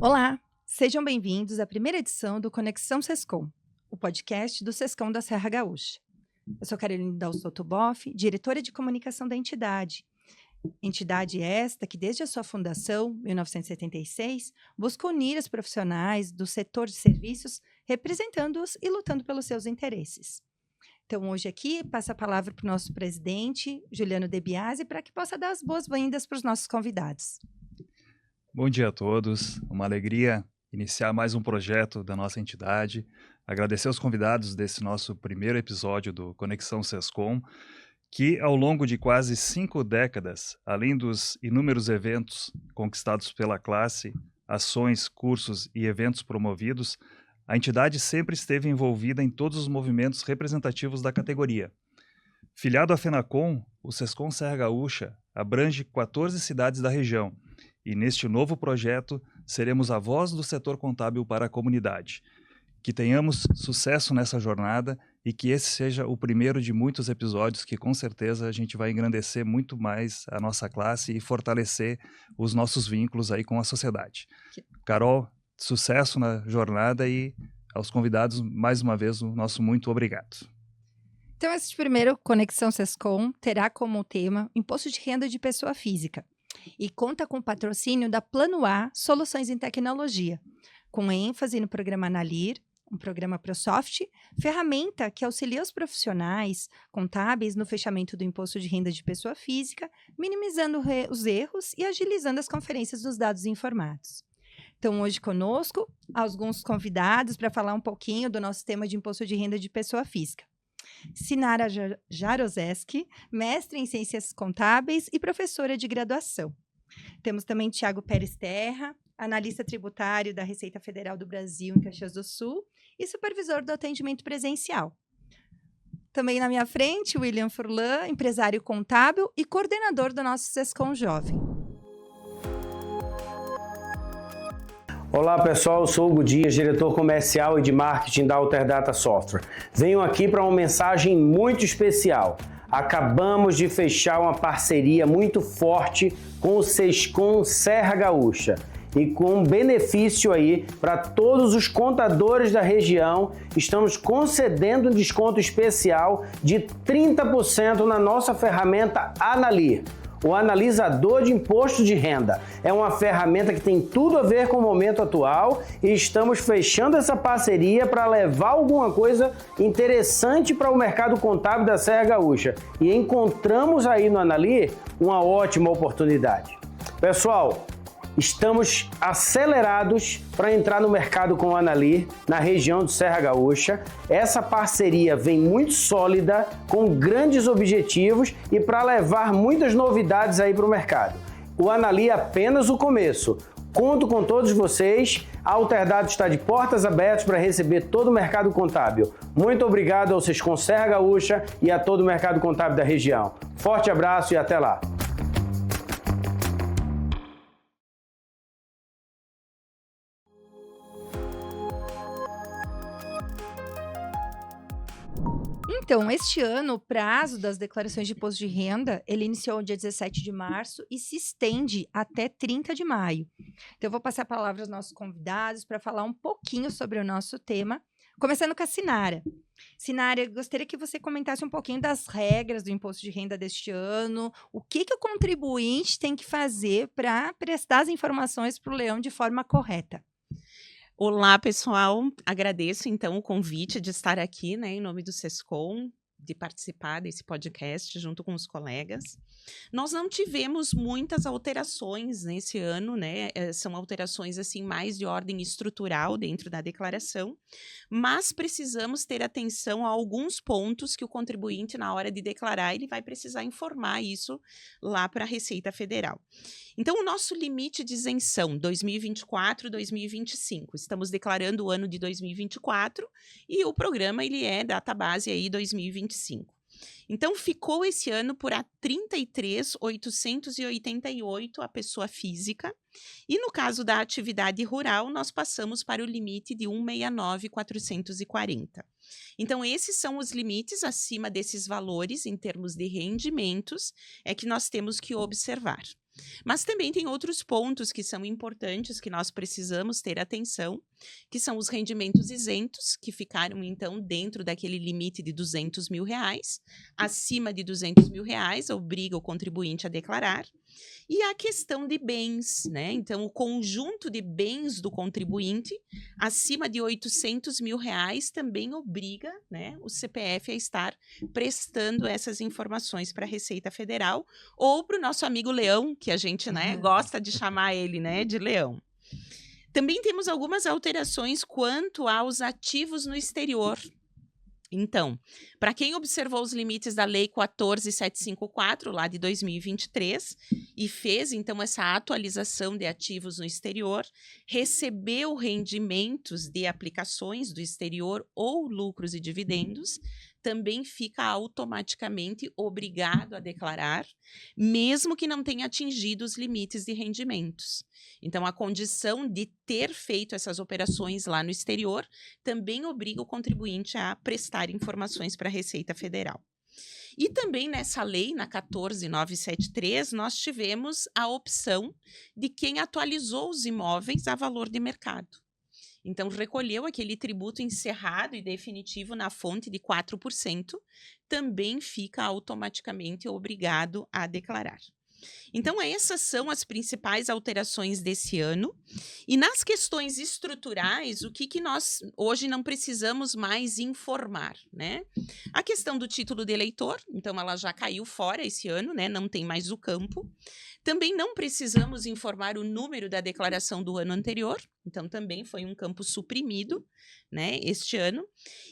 Olá, sejam bem-vindos à primeira edição do Conexão Sescom, o podcast do Sescom da Serra Gaúcha. Eu sou Caroline Dalsotto Boff, diretora de comunicação da entidade. Entidade esta que, desde a sua fundação, em 1976, busca unir os profissionais do setor de serviços, representando-os e lutando pelos seus interesses. Então, hoje aqui, passo a palavra para o nosso presidente, Juliano De Biasi, para que possa dar as boas-vindas para os nossos convidados. Bom dia a todos, uma alegria iniciar mais um projeto da nossa entidade, agradecer aos convidados desse nosso primeiro episódio do Conexão Sescom, que ao longo de quase 5 décadas, além dos inúmeros eventos conquistados pela classe, ações, cursos e eventos promovidos, a entidade sempre esteve envolvida em todos os movimentos representativos da categoria. Filiado à FENACOM, o Sescom Serra Gaúcha abrange 14 cidades da região, e neste novo projeto seremos a voz do setor contábil para a comunidade. Que tenhamos sucesso nessa jornada e que esse seja o primeiro de muitos episódios que com certeza a gente vai engrandecer muito mais a nossa classe e fortalecer os nossos vínculos aí com a sociedade. Carol, sucesso na jornada e aos convidados, mais uma vez, o nosso muito obrigado. Então, esse primeiro Conexão Sescom terá como tema Imposto de Renda de Pessoa Física e conta com o patrocínio da Plano A Soluções em Tecnologia, com ênfase no programa Analir, um programa ProSoft, ferramenta que auxilia os profissionais contábeis no fechamento do Imposto de Renda de Pessoa Física, minimizando os erros e agilizando as conferências dos dados informados. Então, hoje conosco, alguns convidados para falar um pouquinho do nosso tema de Imposto de Renda de Pessoa Física. Sinara Jarozeski, mestre em Ciências Contábeis e professora de graduação. Temos também Tiago Pérez Terra, analista tributário da Receita Federal do Brasil em Caxias do Sul e supervisor do atendimento presencial. Também na minha frente, William Furlan, empresário contábil e coordenador do nosso Sescom Jovem. Olá pessoal, eu sou Hugo Dias, diretor comercial e de marketing da Alterdata Software. Venho aqui para uma mensagem muito especial. Acabamos de fechar uma parceria muito forte com o Sescom Serra Gaúcha e com um benefício aí para todos os contadores da região. Estamos concedendo um desconto especial de 30% na nossa ferramenta Analir. O analisador de imposto de renda é uma ferramenta que tem tudo a ver com o momento atual e estamos fechando essa parceria para levar alguma coisa interessante para o mercado contábil da Serra Gaúcha. E encontramos aí no Analir uma ótima oportunidade. Pessoal, estamos acelerados para entrar no mercado com o Analir na região de Serra Gaúcha. Essa parceria vem muito sólida, com grandes objetivos e para levar muitas novidades aí para o mercado. O Analir é apenas o começo. Conto com todos vocês. A Alterdata está de portas abertas para receber todo o mercado contábil. Muito obrigado ao Sescom Serra Gaúcha e a todo o mercado contábil da região. Forte abraço e até lá! Então, este ano, o prazo das declarações de imposto de renda, ele iniciou no dia 17 de março e se estende até 30 de maio. Então, eu vou passar a palavra aos nossos convidados para falar um pouquinho sobre o nosso tema, começando com a Sinara. Sinara, eu gostaria que você comentasse um pouquinho das regras do imposto de renda deste ano, o que o contribuinte tem que fazer para prestar as informações para o leão de forma correta. Olá, pessoal. Agradeço, então, o convite de estar aqui, né, em nome do Sescom, de participar desse podcast junto com os colegas. Nós não tivemos muitas alterações nesse ano, né? São alterações assim mais de ordem estrutural dentro da declaração, mas precisamos ter atenção a alguns pontos que o contribuinte, na hora de declarar, ele vai precisar informar isso lá para a Receita Federal. Então, o nosso limite de isenção 2024-2025, estamos declarando o ano de 2024 e o programa ele é data base aí 2025. Então, ficou esse ano por a 33.888 a pessoa física e no caso da atividade rural, nós passamos para o limite de 169.440. Então, esses são os limites acima desses valores em termos de rendimentos é que nós temos que observar. Mas também tem outros pontos que são importantes, que nós precisamos ter atenção, que são os rendimentos isentos, que ficaram, então, dentro daquele limite de R$200 mil. Acima de R$200 mil, obriga o contribuinte a declarar. E a questão de bens, né? Então, o conjunto de bens do contribuinte, acima de R$800 mil, também obriga, né, o CPF a estar prestando essas informações para a Receita Federal ou para o nosso amigo Leão, que a gente, né, gosta de chamar ele, né, de Leão. Também temos algumas alterações quanto aos ativos no exterior. Então, para quem observou os limites da Lei 14.754, lá de 2023, e fez, então, essa atualização de ativos no exterior, recebeu rendimentos de aplicações do exterior ou lucros e dividendos, também fica automaticamente obrigado a declarar, mesmo que não tenha atingido os limites de rendimentos. Então, a condição de ter feito essas operações lá no exterior também obriga o contribuinte a prestar informações para a Receita Federal. E também nessa lei, na 14.973, nós tivemos a opção de quem atualizou os imóveis a valor de mercado. Então, recolheu aquele tributo encerrado e definitivo na fonte de 4%, também fica automaticamente obrigado a declarar. Então, essas são as principais alterações desse ano. E nas questões estruturais, o que nós hoje não precisamos mais informar, né? A questão do título de eleitor, então ela já caiu fora esse ano, né? Não tem mais o campo. Também não precisamos informar o número da declaração do ano anterior, então também foi um campo suprimido, né, este ano.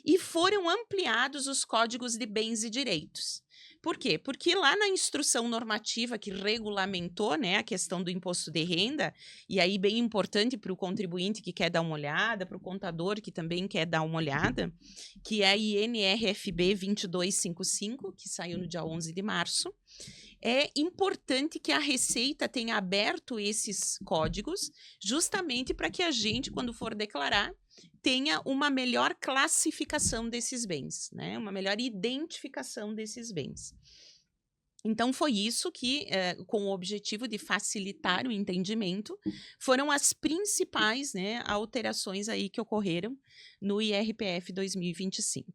E foram ampliados os códigos de bens e direitos. Por quê? Porque lá na instrução normativa que regulamentou, né, a questão do imposto de renda, e aí bem importante para o contribuinte que quer dar uma olhada, para o contador que também quer dar uma olhada, que é a INRFB 2255, que saiu no dia 11 de março, é importante que a Receita tenha aberto esses códigos justamente para que a gente, quando for declarar, tenha uma melhor classificação desses bens, né? Uma melhor identificação desses bens. Então, foi isso que, com o objetivo de facilitar o entendimento, foram as principais, né, alterações aí que ocorreram no IRPF 2025.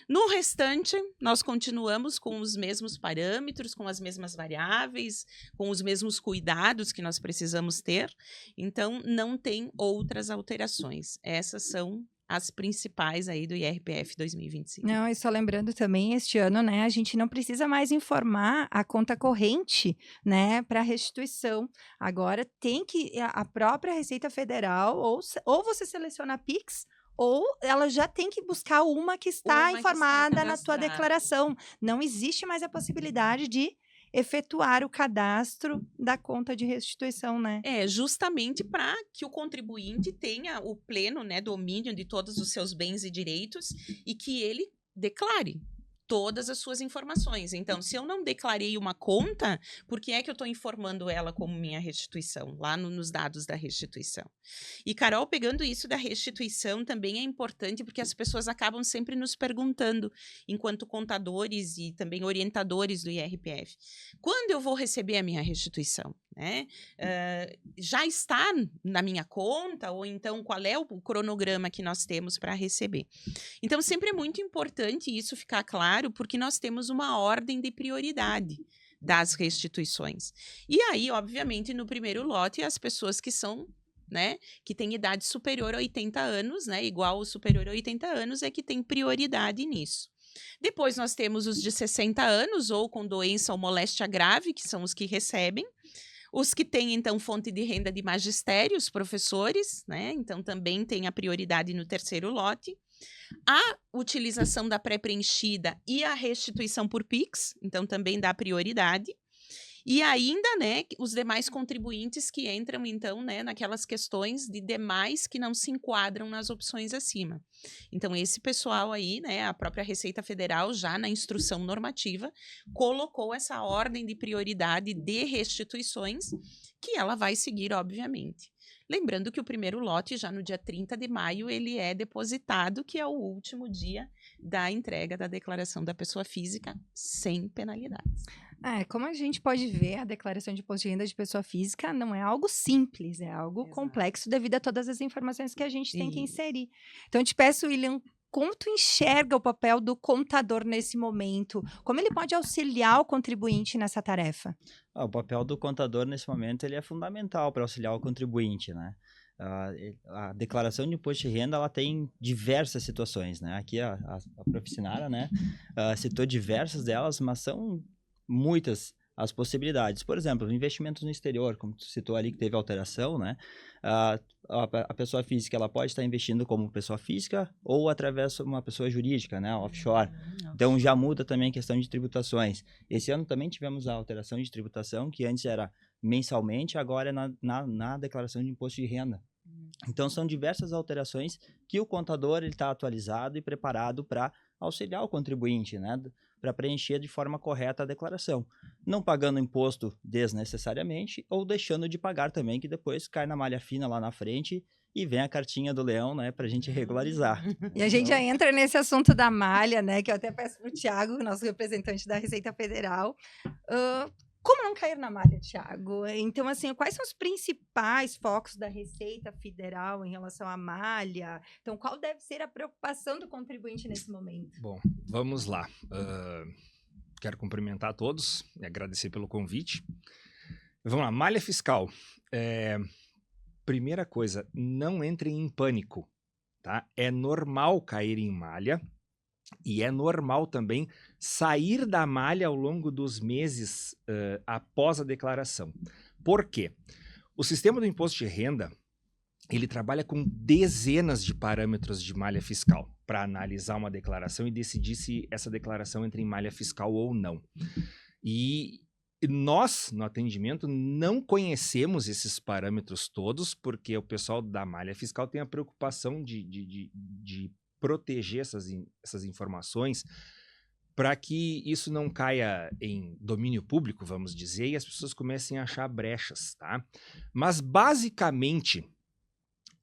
No restante, nós continuamos com os mesmos parâmetros, com as mesmas variáveis, com os mesmos cuidados que nós precisamos ter. Então, não tem outras alterações. Essas são as principais aí do IRPF 2025. Não, e só lembrando também, este ano, né, a gente não precisa mais informar a conta corrente, né, para restituição. Agora tem que a própria Receita Federal, ou você seleciona a Pix, ou ela já tem que buscar uma que está informada na tua declaração. Não existe mais a possibilidade de efetuar o cadastro da conta de restituição, né? É, justamente para que o contribuinte tenha o pleno, né, domínio de todos os seus bens e direitos e que ele declare todas as suas informações. Então, se eu não declarei uma conta, por que é que eu estou informando ela como minha restituição, lá nos dados da restituição? E, Carol, pegando isso da restituição, também é importante porque as pessoas acabam sempre nos perguntando, enquanto contadores e também orientadores do IRPF, quando eu vou receber a minha restituição? Né? Já está na minha conta? Ou então, qual é o cronograma que nós temos para receber? Então, sempre é muito importante isso ficar claro, porque nós temos uma ordem de prioridade das restituições. E aí, obviamente, no primeiro lote, as pessoas que são, né, que têm idade superior a 80 anos, né, igual ou superior a 80 anos, é que tem prioridade nisso. Depois nós temos os de 60 anos ou com doença ou moléstia grave, que são os que recebem. Os que têm, então, fonte de renda de magistério, os professores, né? Então, também tem a prioridade no terceiro lote. A utilização da pré-preenchida e a restituição por Pix, então, também dá prioridade. E ainda, né, os demais contribuintes que entram, então, né, naquelas questões de demais que não se enquadram nas opções acima. Então, esse pessoal aí, né, a própria Receita Federal, já na instrução normativa, colocou essa ordem de prioridade de restituições, que ela vai seguir, obviamente. Lembrando que o primeiro lote, já no dia 30 de maio, ele é depositado, que é o último dia da entrega da declaração da pessoa física, sem penalidades. Como a gente pode ver, a declaração de imposto de renda de pessoa física não é algo simples, é algo Exato. complexo devido a todas as informações que a gente tem que E- inserir. Então, eu te peço, William, como tu enxerga o papel do contador nesse momento? Como ele pode auxiliar o contribuinte nessa tarefa? O papel do contador nesse momento ele é fundamental para auxiliar o contribuinte, né? A declaração de imposto de renda ela tem diversas situações, né? Aqui a profissionária, né, citou diversas delas, mas são muitas as possibilidades. Por exemplo, investimentos no exterior, como tu citou ali que teve alteração, né? A pessoa física ela pode estar investindo como pessoa física ou através de uma pessoa jurídica, né, offshore. Então já muda também a questão de tributações. Esse ano também tivemos a alteração de tributação, que antes era mensalmente, agora é na declaração de imposto de renda. Então são diversas alterações que o contador está atualizado e preparado para auxiliar o contribuinte, né, para preencher de forma correta a declaração, não pagando imposto desnecessariamente ou deixando de pagar também, que depois cai na malha fina lá na frente e vem a cartinha do leão, né, para a gente regularizar. E a gente já entra nesse assunto da malha, né? Que eu até peço para o Tiago, nosso representante da Receita Federal. Como não cair na malha, Tiago? Então, assim, quais são os principais focos da Receita Federal em relação à malha? Então, qual deve ser a preocupação do contribuinte nesse momento? Bom, vamos lá. Quero cumprimentar a todos e agradecer pelo convite. Vamos lá, malha fiscal. Primeira coisa, não entrem em pânico, tá? É normal cair em malha e é normal também sair da malha ao longo dos meses após a declaração. Por quê? O sistema do imposto de renda, ele trabalha com dezenas de parâmetros de malha fiscal para analisar uma declaração e decidir se essa declaração entra em malha fiscal ou não. E nós, no atendimento, não conhecemos esses parâmetros todos, porque o pessoal da malha fiscal tem a preocupação de proteger essas informações para que isso não caia em domínio público, vamos dizer, e as pessoas comecem a achar brechas, tá? Mas, basicamente,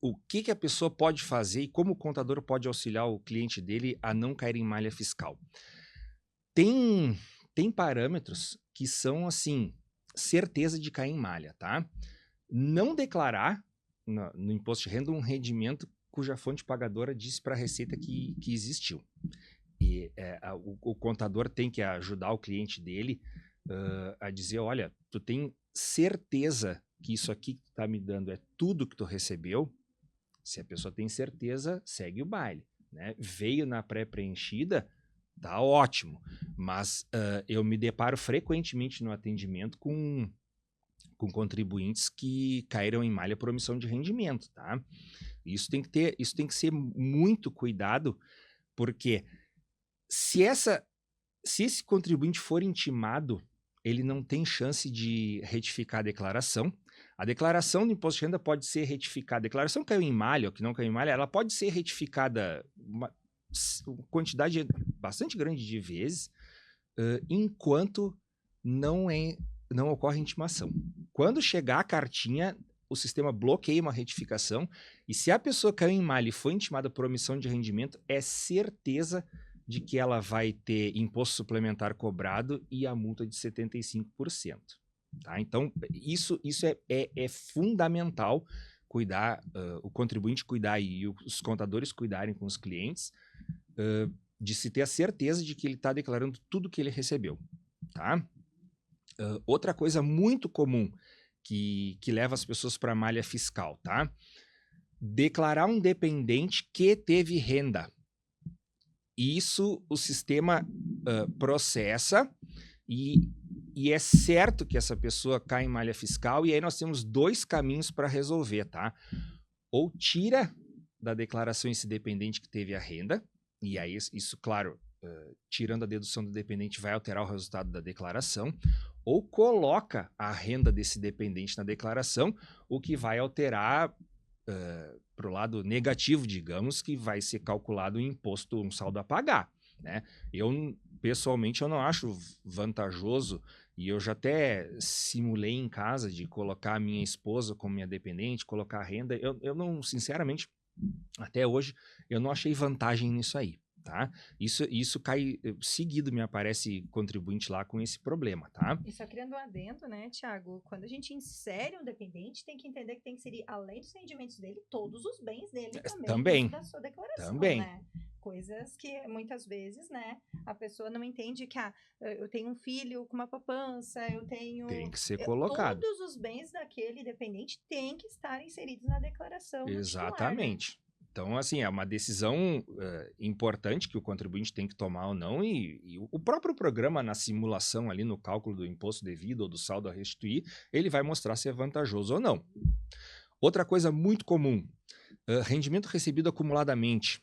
o que a pessoa pode fazer e como o contador pode auxiliar o cliente dele a não cair em malha fiscal? Tem parâmetros que são, assim, certeza de cair em malha, tá? Não declarar no imposto de renda um rendimento cuja fonte pagadora disse para a Receita que existiu. E o contador tem que ajudar o cliente dele a dizer, olha, tu tem certeza que isso aqui que tu tá me dando é tudo que tu recebeu? Se a pessoa tem certeza, segue o baile, né? Veio na pré-preenchida, tá ótimo. Mas eu me deparo frequentemente no atendimento com contribuintes que caíram em malha por omissão de rendimento, tá? Isso tem que ser muito cuidado, porque se esse contribuinte for intimado, ele não tem chance de retificar a declaração. A declaração do imposto de renda pode ser retificada. A declaração caiu em malha ou que não caiu em malha, ela pode ser retificada uma quantidade bastante grande de vezes, enquanto não ocorre intimação. Quando chegar a cartinha, o sistema bloqueia uma retificação, e se a pessoa caiu em malha e foi intimada por omissão de rendimento, é certeza de que ela vai ter imposto suplementar cobrado e a multa de 75%. Tá? Então, isso é fundamental cuidar, o contribuinte cuidar e os contadores cuidarem com os clientes, de se ter a certeza de que ele está declarando tudo que ele recebeu. Tá? Outra coisa muito comum que leva as pessoas para a malha fiscal, tá? Declarar um dependente que teve renda. Isso o sistema processa e é certo que essa pessoa cai em malha fiscal, e aí nós temos dois caminhos para resolver, tá? Ou tira da declaração esse dependente que teve a renda, e aí isso, claro, tirando a dedução do dependente vai alterar o resultado da declaração, ou coloca a renda desse dependente na declaração, o que vai alterar para o lado negativo, digamos, que vai ser calculado um imposto, um saldo a pagar, né? Pessoalmente, eu não acho vantajoso, e eu já até simulei em casa de colocar a minha esposa como minha dependente, colocar a renda. Eu não, sinceramente, até hoje, eu não achei vantagem nisso aí, tá? Isso cai seguido, me aparece contribuinte lá com esse problema, tá? E só criando um adendo, né, Tiago? Quando a gente insere um dependente, tem que entender que tem que inserir, além dos rendimentos dele, todos os bens dele também. Dentro da sua declaração, Também. né? Coisas que muitas vezes, né, a pessoa não entende que, eu tenho um filho com uma poupança, eu tenho... Tem que ser colocado. Todos os bens daquele dependente têm que estar inseridos na declaração do titular, né? Exatamente. Então, assim, é uma decisão importante que o contribuinte tem que tomar ou não, e o próprio programa, na simulação ali, no cálculo do imposto devido ou do saldo a restituir, ele vai mostrar se é vantajoso ou não. Outra coisa muito comum, rendimento recebido acumuladamente,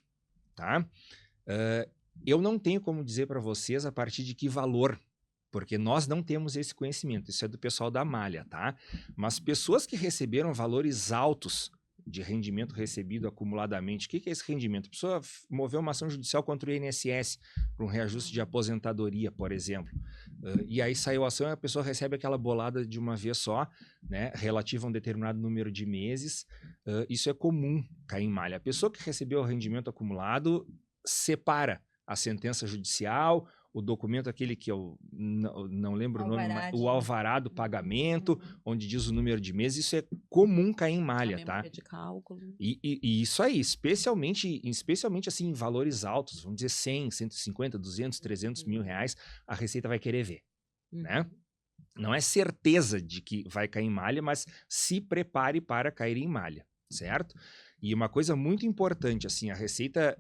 tá? Eu não tenho como dizer para vocês a partir de que valor, porque nós não temos esse conhecimento, isso é do pessoal da malha, tá? Mas pessoas que receberam valores altos de rendimento recebido acumuladamente, o que é esse rendimento? A pessoa moveu uma ação judicial contra o INSS para um reajuste de aposentadoria, por exemplo, e aí saiu a ação e a pessoa recebe aquela bolada de uma vez só, né, relativa a um determinado número de meses. Isso é comum cair em malha. A pessoa que recebeu o rendimento acumulado separa a sentença judicial, o documento aquele que eu não lembro o nome, o alvará do pagamento, onde diz o número de meses. Isso é comum cair em malha, tá? De cálculo. E isso aí, especialmente assim, em valores altos, vamos dizer 100, 150, 200, 300 mil reais, a Receita vai querer ver, né? Não é certeza de que vai cair em malha, mas se prepare para cair em malha, certo? E uma coisa muito importante, assim, a Receita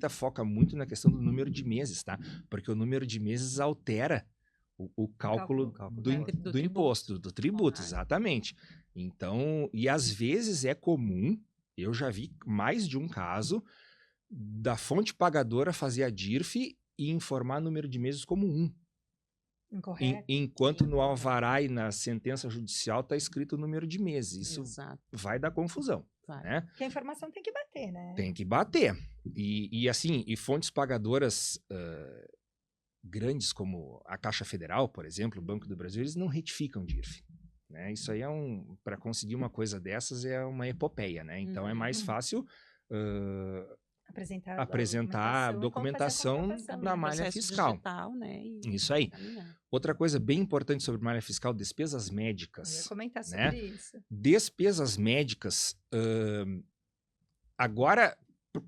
foca muito na questão do número de meses, tá? Porque o número de meses altera o cálculo do imposto, do tributo, exatamente. Então, e às vezes é comum, eu já vi mais de um caso, da fonte pagadora fazer a DIRF e informar número de meses como 1. Enquanto no alvará e na sentença judicial está escrito o número de meses. Isso vai dar confusão. Né? Porque a informação tem que bater, né? Tem que bater. E assim, e fontes pagadoras grandes como a Caixa Federal, por exemplo, o Banco do Brasil, eles não retificam DIRF. Né? Isso aí para conseguir uma coisa dessas é uma epopeia, né? Então é mais fácil apresentar a documentação na malha fiscal. Digital, né? Isso aí. Outra coisa bem importante sobre malha fiscal, despesas médicas. Eu ia comentar sobre isso. Despesas médicas, agora,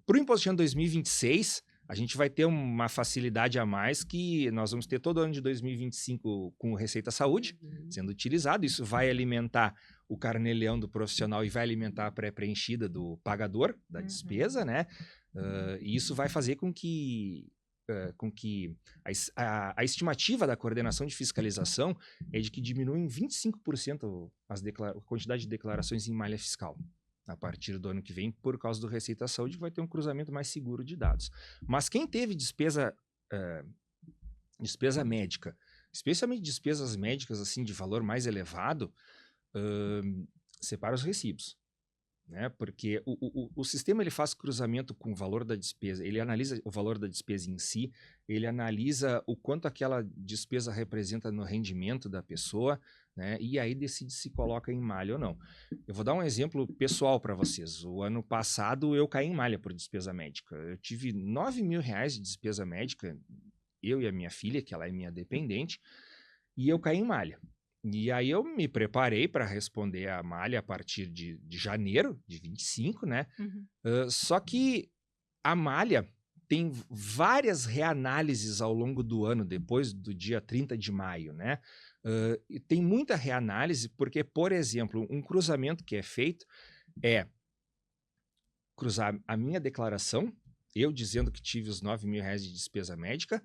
para o Imposto de Renda 2026, a gente vai ter uma facilidade a mais que nós vamos ter todo ano de 2025 com o Receita Saúde sendo utilizado. Isso vai alimentar o carnê-leão do profissional e vai alimentar a pré-preenchida do pagador da despesa, né? E isso vai fazer com que a estimativa da coordenação de fiscalização é de que diminua em 25% a quantidade de declarações em malha fiscal a partir do ano que vem, por causa do Receita Saúde, vai ter um cruzamento mais seguro de dados. Mas quem teve despesa médica, especialmente despesas médicas assim de valor mais elevado, separa os recibos. Né? Porque o sistema ele faz cruzamento com o valor da despesa, ele analisa o valor da despesa em si, ele analisa o quanto aquela despesa representa no rendimento da pessoa, né? E aí decide se coloca em malha ou não. Eu vou dar um exemplo pessoal para vocês. O ano passado eu caí em malha por despesa médica. Eu tive 9 mil reais de despesa médica, eu e a minha filha, que ela é minha dependente, e eu caí em malha. E aí eu me preparei para responder a malha a partir de janeiro de 25, né? Só que a malha tem várias reanálises ao longo do ano, depois do dia 30 de maio, né? E tem muita reanálise porque, por exemplo, um cruzamento que é feito é cruzar a minha declaração, eu dizendo que tive os 9 mil reais de despesa médica,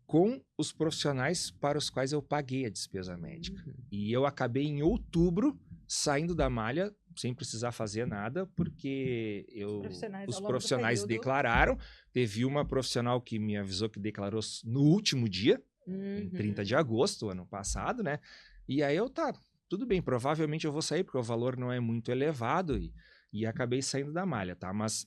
com os profissionais para os quais eu paguei a despesa médica. E eu acabei em outubro saindo da malha sem precisar fazer nada, porque os profissionais declararam. Teve uma profissional que me avisou que declarou no último dia, em 30 de agosto, ano passado, né? E aí tudo bem, provavelmente eu vou sair, porque o valor não é muito elevado, e acabei saindo da malha, tá? Mas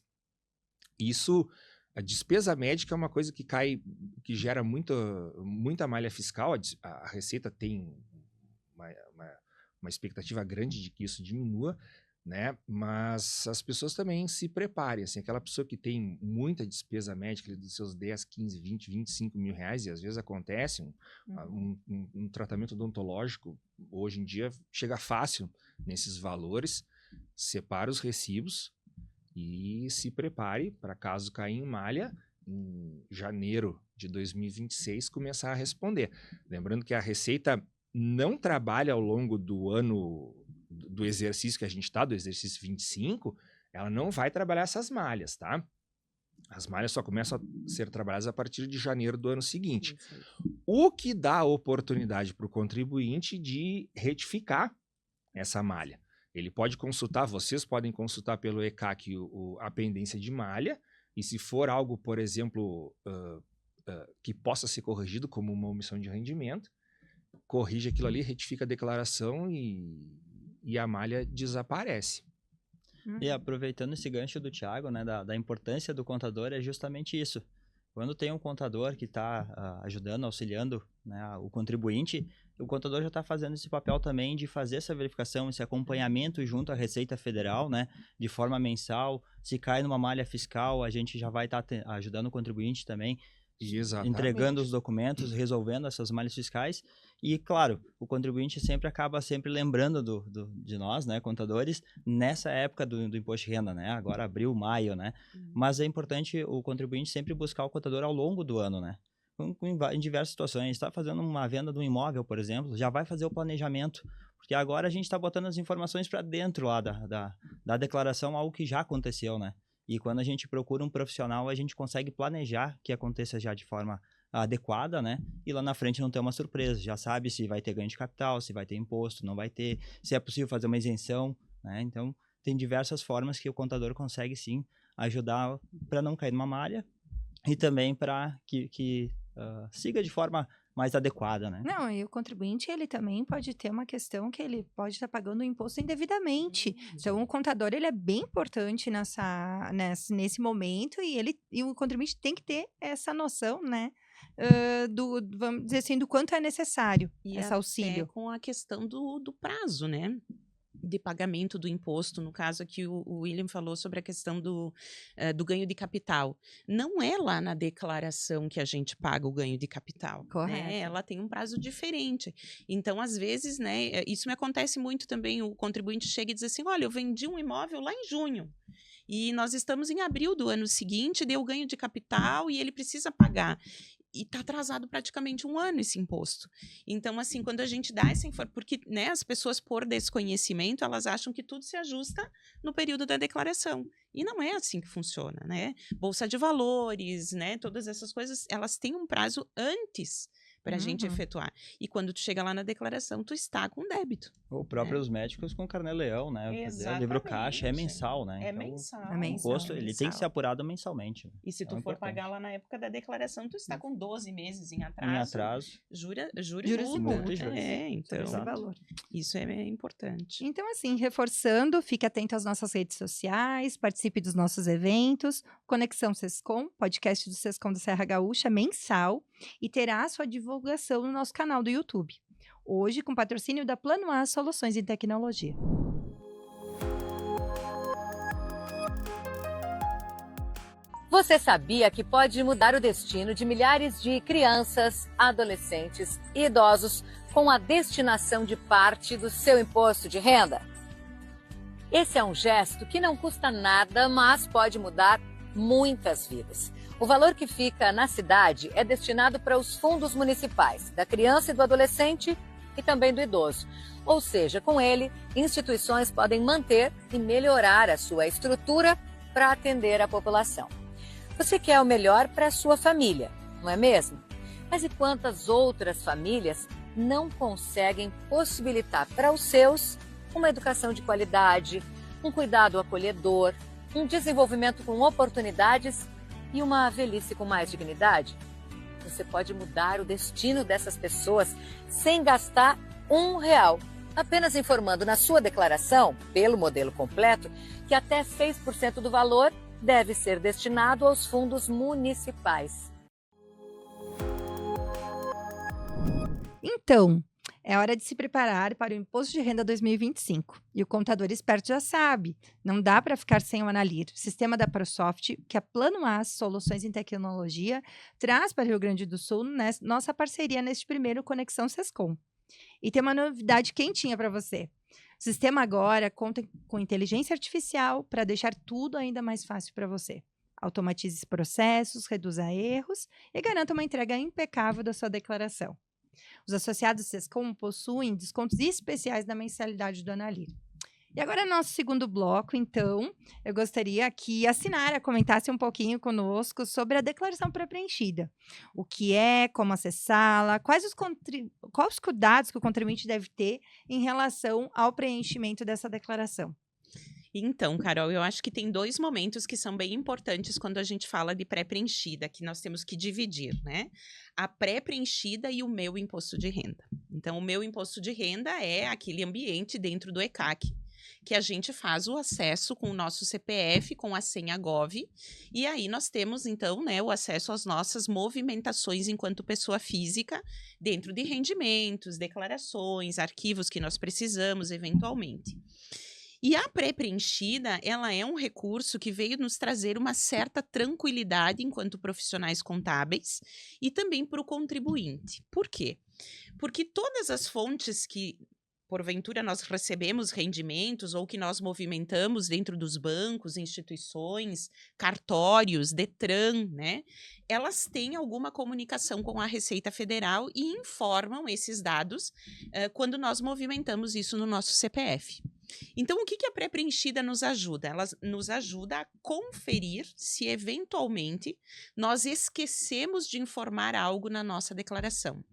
a despesa médica é uma coisa que gera muita malha fiscal. A Receita tem uma expectativa grande de que isso diminua, né? Mas as pessoas também se preparem, assim, aquela pessoa que tem muita despesa médica dos seus 10, 15, 20, 25 mil reais, e às vezes acontece um tratamento odontológico, hoje em dia chega fácil nesses valores, separa os recibos e se prepare para, caso caia em malha, em janeiro de 2026, começar a responder. Lembrando que a Receita não trabalha ao longo do ano do exercício que a gente está, do exercício 25, ela não vai trabalhar essas malhas, tá? As malhas só começam a ser trabalhadas a partir de janeiro do ano seguinte. O que dá a oportunidade para o contribuinte de retificar essa malha. Ele pode consultar, vocês podem consultar pelo ECAC a pendência de malha, e se for algo, por exemplo, que possa ser corrigido como uma omissão de rendimento, corrige aquilo ali, retifica a declaração e a malha desaparece. E aproveitando esse gancho do Thiago, né, da importância do contador, é justamente isso. Quando tem um contador que está ajudando, auxiliando, né, o contribuinte, o contador já está fazendo esse papel também de fazer essa verificação, esse acompanhamento junto à Receita Federal, né, de forma mensal. Se cai numa malha fiscal, a gente já vai estar ajudando o contribuinte também, entregando os documentos, resolvendo essas malhas fiscais. E, claro, o contribuinte acaba lembrando de nós, né, contadores, nessa época do imposto de renda, né, agora abril, maio, né. Mas é importante o contribuinte sempre buscar o contador ao longo do ano, né. Em diversas situações, está fazendo uma venda de um imóvel, por exemplo, já vai fazer o planejamento, porque agora a gente está botando as informações para dentro lá da declaração, algo que já aconteceu, né? E quando a gente procura um profissional, a gente consegue planejar que aconteça já de forma adequada, né? E lá na frente não ter uma surpresa, já sabe se vai ter ganho de capital, se vai ter imposto, não vai ter, se é possível fazer uma isenção, né? Então, tem diversas formas que o contador consegue, sim, ajudar para não cair numa malha e também para que siga de forma mais adequada, né? Não, e o contribuinte, ele também pode ter uma questão que ele pode estar pagando o imposto indevidamente. Então, o contador, ele é bem importante nesse momento e o contribuinte tem que ter essa noção, né? Vamos dizer assim, do quanto é necessário esse auxílio. Com a questão do prazo, né? De pagamento do imposto, no caso aqui o William falou sobre a questão do ganho de capital. Não é lá na declaração que a gente paga o ganho de capital. Correto. Né? Ela tem um prazo diferente. Então, às vezes, né, isso me acontece muito também, o contribuinte chega e diz assim, olha, eu vendi um imóvel lá em junho, e nós estamos em abril do ano seguinte, deu ganho de capital e ele precisa pagar. E está atrasado praticamente um ano esse imposto. Então, assim, quando a gente dá essa informação, porque, né, as pessoas, por desconhecimento, elas acham que tudo se ajusta no período da declaração. E não é assim que funciona, né? Bolsa de valores, né? Todas essas coisas, elas têm um prazo antes para a gente efetuar. E quando tu chega lá na declaração, tu está com débito. Ou próprios médicos com carnê-leão, né? Exatamente. O livro caixa é mensal, né? É então, mensal. O imposto, ele tem que ser apurado mensalmente. E se tu for pagar lá na época da declaração, tu está com 12 meses em atraso. Em atraso. Juros e multa. Então, esse valor. Isso é importante. Então, assim, reforçando, fique atento às nossas redes sociais, participe dos nossos eventos, Conexão Sescom, podcast do Sescom da Serra Gaúcha, mensal, e terá a sua divulgação no nosso canal do YouTube. Hoje, com patrocínio da Plano A Soluções em Tecnologia. Você sabia que pode mudar o destino de milhares de crianças, adolescentes e idosos com a destinação de parte do seu imposto de renda? Esse é um gesto que não custa nada, mas pode mudar muitas vidas. O valor que fica na cidade é destinado para os fundos municipais, da criança e do adolescente e também do idoso. Ou seja, com ele, instituições podem manter e melhorar a sua estrutura para atender a população. Você quer o melhor para a sua família, não é mesmo? Mas e quantas outras famílias não conseguem possibilitar para os seus uma educação de qualidade, um cuidado acolhedor, um desenvolvimento com oportunidades e uma velhice com mais dignidade? Você pode mudar o destino dessas pessoas sem gastar R$1, apenas informando na sua declaração, pelo modelo completo, que até 6% do valor deve ser destinado aos fundos municipais. Então, É hora de se preparar para o Imposto de Renda 2025. E o contador esperto já sabe, não dá para ficar sem o Analir, sistema da ProSoft, que a Plano A Soluções em Tecnologia traz para o Rio Grande do Sul nossa parceria neste primeiro Conexão Sescom. E tem uma novidade quentinha para você. O sistema agora conta com inteligência artificial para deixar tudo ainda mais fácil para você. Automatize processos, reduza erros e garanta uma entrega impecável da sua declaração. Os associados Sescom possuem descontos especiais na mensalidade do Analir. E agora, no nosso segundo bloco, então, eu gostaria que a Sinara comentasse um pouquinho conosco sobre a declaração pré-preenchida. O que é, como acessá-la, quais os cuidados que o contribuinte deve ter em relação ao preenchimento dessa declaração. Então, Carol, eu acho que tem 2 momentos que são bem importantes quando a gente fala de pré-preenchida, que nós temos que dividir, né? A pré-preenchida e o meu imposto de renda. Então, o meu imposto de renda é aquele ambiente dentro do ECAC, que a gente faz o acesso com o nosso CPF, com a senha Gov, e aí nós temos, então, né, o acesso às nossas movimentações enquanto pessoa física, dentro de rendimentos, declarações, arquivos que nós precisamos, eventualmente. E a pré-preenchida, ela é um recurso que veio nos trazer uma certa tranquilidade enquanto profissionais contábeis e também para o contribuinte. Por quê? Porque todas as fontes que, porventura, nós recebemos rendimentos ou que nós movimentamos dentro dos bancos, instituições, cartórios, Detran, né? Elas têm alguma comunicação com a Receita Federal e informam esses dados quando nós movimentamos isso no nosso CPF. Então, o que a pré-preenchida nos ajuda? Ela nos ajuda a conferir se, eventualmente, nós esquecemos de informar algo na nossa declaração.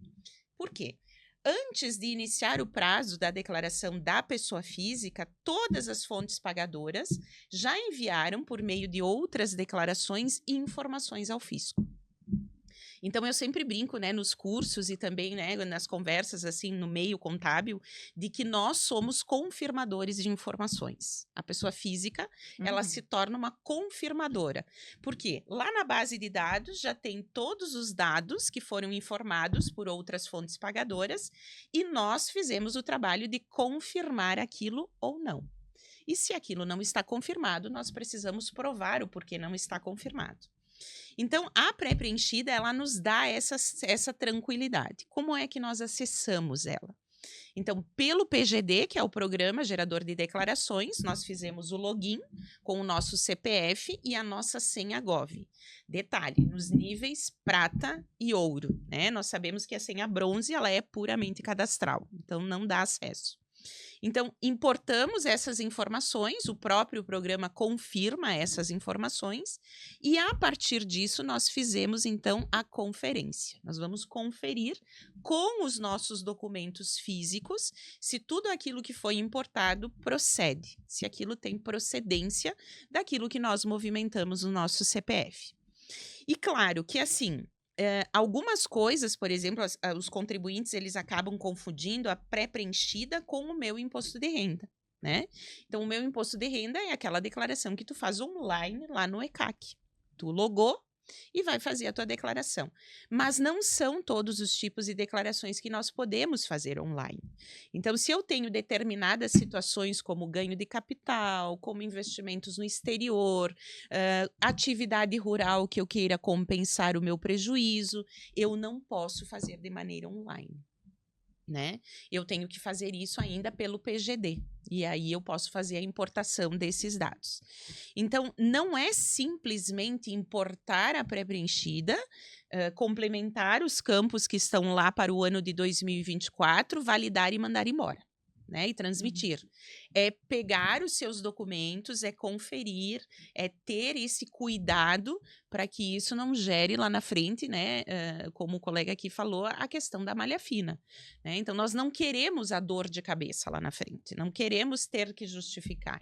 Por quê? Antes de iniciar o prazo da declaração da pessoa física, todas as fontes pagadoras já enviaram, por meio de outras declarações, informações ao fisco. Então, eu sempre brinco, né, nos cursos e também, né, nas conversas, assim, no meio contábil, de que nós somos confirmadores de informações. A pessoa física, ela se torna uma confirmadora. Por quê? Lá na base de dados já tem todos os dados que foram informados por outras fontes pagadoras e nós fizemos o trabalho de confirmar aquilo ou não. E se aquilo não está confirmado, nós precisamos provar o porquê não está confirmado. Então, a pré-preenchida, ela nos dá essa tranquilidade. Como é que nós acessamos ela? Então, pelo PGD, que é o Programa Gerador de Declarações, nós fizemos o login com o nosso CPF e a nossa senha Gov. Detalhe, nos níveis prata e ouro, né? Nós sabemos que a senha bronze, ela é puramente cadastral, então não dá acesso. Então, importamos essas informações, o próprio programa confirma essas informações e, a partir disso, nós fizemos, então, a conferência. Nós vamos conferir com os nossos documentos físicos se tudo aquilo que foi importado procede, se aquilo tem procedência daquilo que nós movimentamos no nosso CPF. E claro que, assim, algumas coisas, por exemplo, os contribuintes, eles acabam confundindo a pré-preenchida com o meu imposto de renda, né? Então, o meu imposto de renda é aquela declaração que tu faz online lá no ECAC. Tu logou e vai fazer a tua declaração. Mas não são todos os tipos de declarações que nós podemos fazer online. Então, se eu tenho determinadas situações como ganho de capital, como investimentos no exterior, atividade rural que eu queira compensar o meu prejuízo, eu não posso fazer de maneira online, né? Eu tenho que fazer isso ainda pelo PGD. E aí eu posso fazer a importação desses dados. Então, não é simplesmente importar a pré-preenchida, complementar os campos que estão lá para o ano de 2024, validar e mandar embora, né? E transmitir. É pegar os seus documentos, é conferir, é ter esse cuidado para que isso não gere lá na frente, né? Como o colega aqui falou, a questão da malha fina, né? Então, nós não queremos a dor de cabeça lá na frente, não queremos ter que justificar.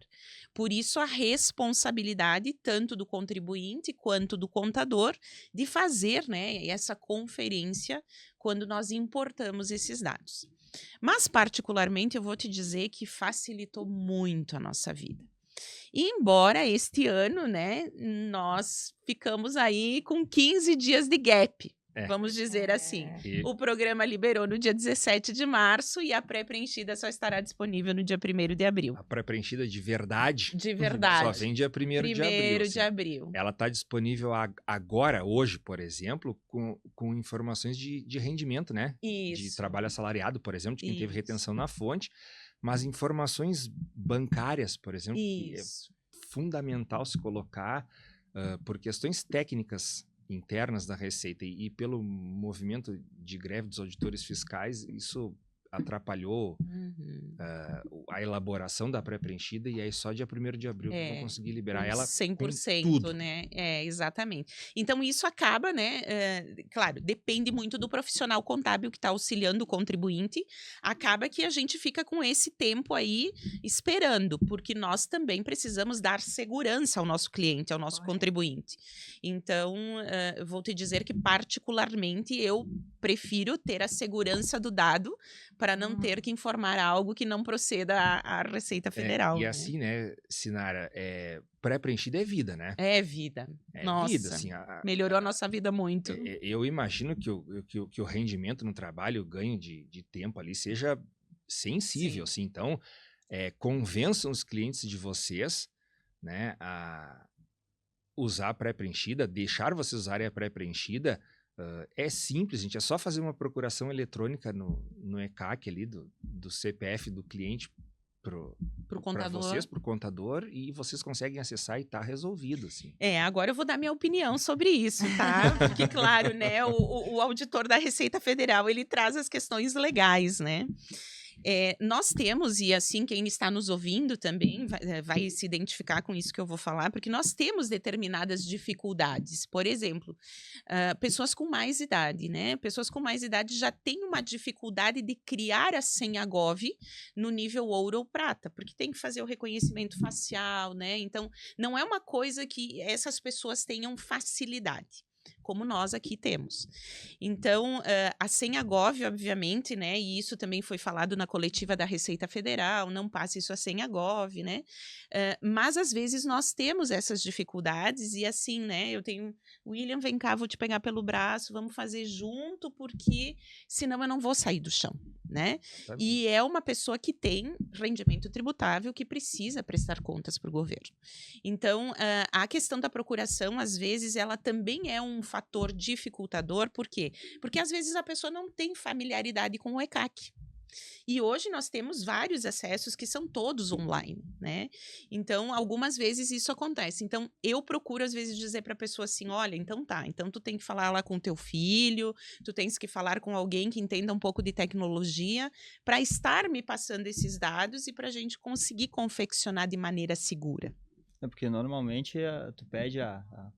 Por isso, a responsabilidade tanto do contribuinte quanto do contador de fazer, né, essa conferência quando nós importamos esses dados. Mas, particularmente, eu vou te dizer que facilitou muito a nossa vida. E embora este ano, né, nós ficamos aí com 15 dias de gap, Vamos dizer assim. E- O programa liberou no dia 17 de março e a pré-preenchida só estará disponível no dia 1º de abril. A pré-preenchida de verdade De verdade. só vem dia 1º de abril. 1º assim. de abril. Ela está disponível agora, hoje, por exemplo, com informações de rendimento, né? De Isso. trabalho assalariado, por exemplo, de quem teve Isso. retenção na fonte. Mas informações bancárias, por exemplo, que é Isso. fundamental se colocar por questões técnicas internas da Receita e pelo movimento de greve dos auditores fiscais, isso atrapalhou Uhum. a elaboração da pré-preenchida e aí só dia 1º de abril que vão conseguir liberar ela 100%, com tudo. né? Exatamente. Então, isso acaba, né? Claro, depende muito do profissional contábil que está auxiliando o contribuinte. Acaba que a gente fica com esse tempo aí esperando, porque nós também precisamos dar segurança ao nosso cliente, ao nosso Correto. contribuinte. Então, eu vou te dizer que, particularmente, eu prefiro ter a segurança do dado para não ter que informar algo que não proceda à Receita Federal. E né? assim, né, Sinara, pré-preenchida é vida, né? É vida. É Nossa, vida, assim. melhorou a nossa vida muito. Eu imagino que o rendimento no trabalho, o ganho de tempo ali seja sensível, assim. Então, convençam os clientes de vocês, né, a usar a pré-preenchida, deixar vocês usarem a pré-preenchida. É simples, gente. É só fazer uma procuração eletrônica no ECAC ali do CPF do cliente Pro para contador. vocês, pro contador, e vocês conseguem acessar e tá resolvido, assim. Agora eu vou dar minha opinião sobre isso, tá? Porque, claro, né, o auditor da Receita Federal, ele traz as questões legais, né? Nós temos, e assim quem está nos ouvindo também vai se identificar com isso que eu vou falar, porque nós temos determinadas dificuldades. Por exemplo, pessoas com mais idade, né? Pessoas com mais idade já têm uma dificuldade de criar a senha Gov no nível ouro ou prata, porque tem que fazer o reconhecimento facial, né? Então, não é uma coisa que essas pessoas tenham facilidade, como nós aqui temos. Então, a senha Gov, obviamente, né, e isso também foi falado na coletiva da Receita Federal, não passe isso a senha Gov, né, mas às vezes nós temos essas dificuldades e assim, né, eu tenho, William, vem cá, vou te pegar pelo braço, vamos fazer junto, porque senão eu não vou sair do chão, né, e é uma pessoa que tem rendimento tributável que precisa prestar contas para o governo. Então, a questão da procuração, às vezes, ela também é um fator dificultador. Por quê? Porque às vezes a pessoa não tem familiaridade com o ECAC. E hoje nós temos vários acessos que são todos online, né? Então, algumas vezes isso acontece. Então, eu procuro às vezes dizer para a pessoa assim, olha, então tá, então tu tem que falar lá com teu filho, tu tens que falar com alguém que entenda um pouco de tecnologia para estar me passando esses dados e para a gente conseguir confeccionar de maneira segura. Porque normalmente tu pede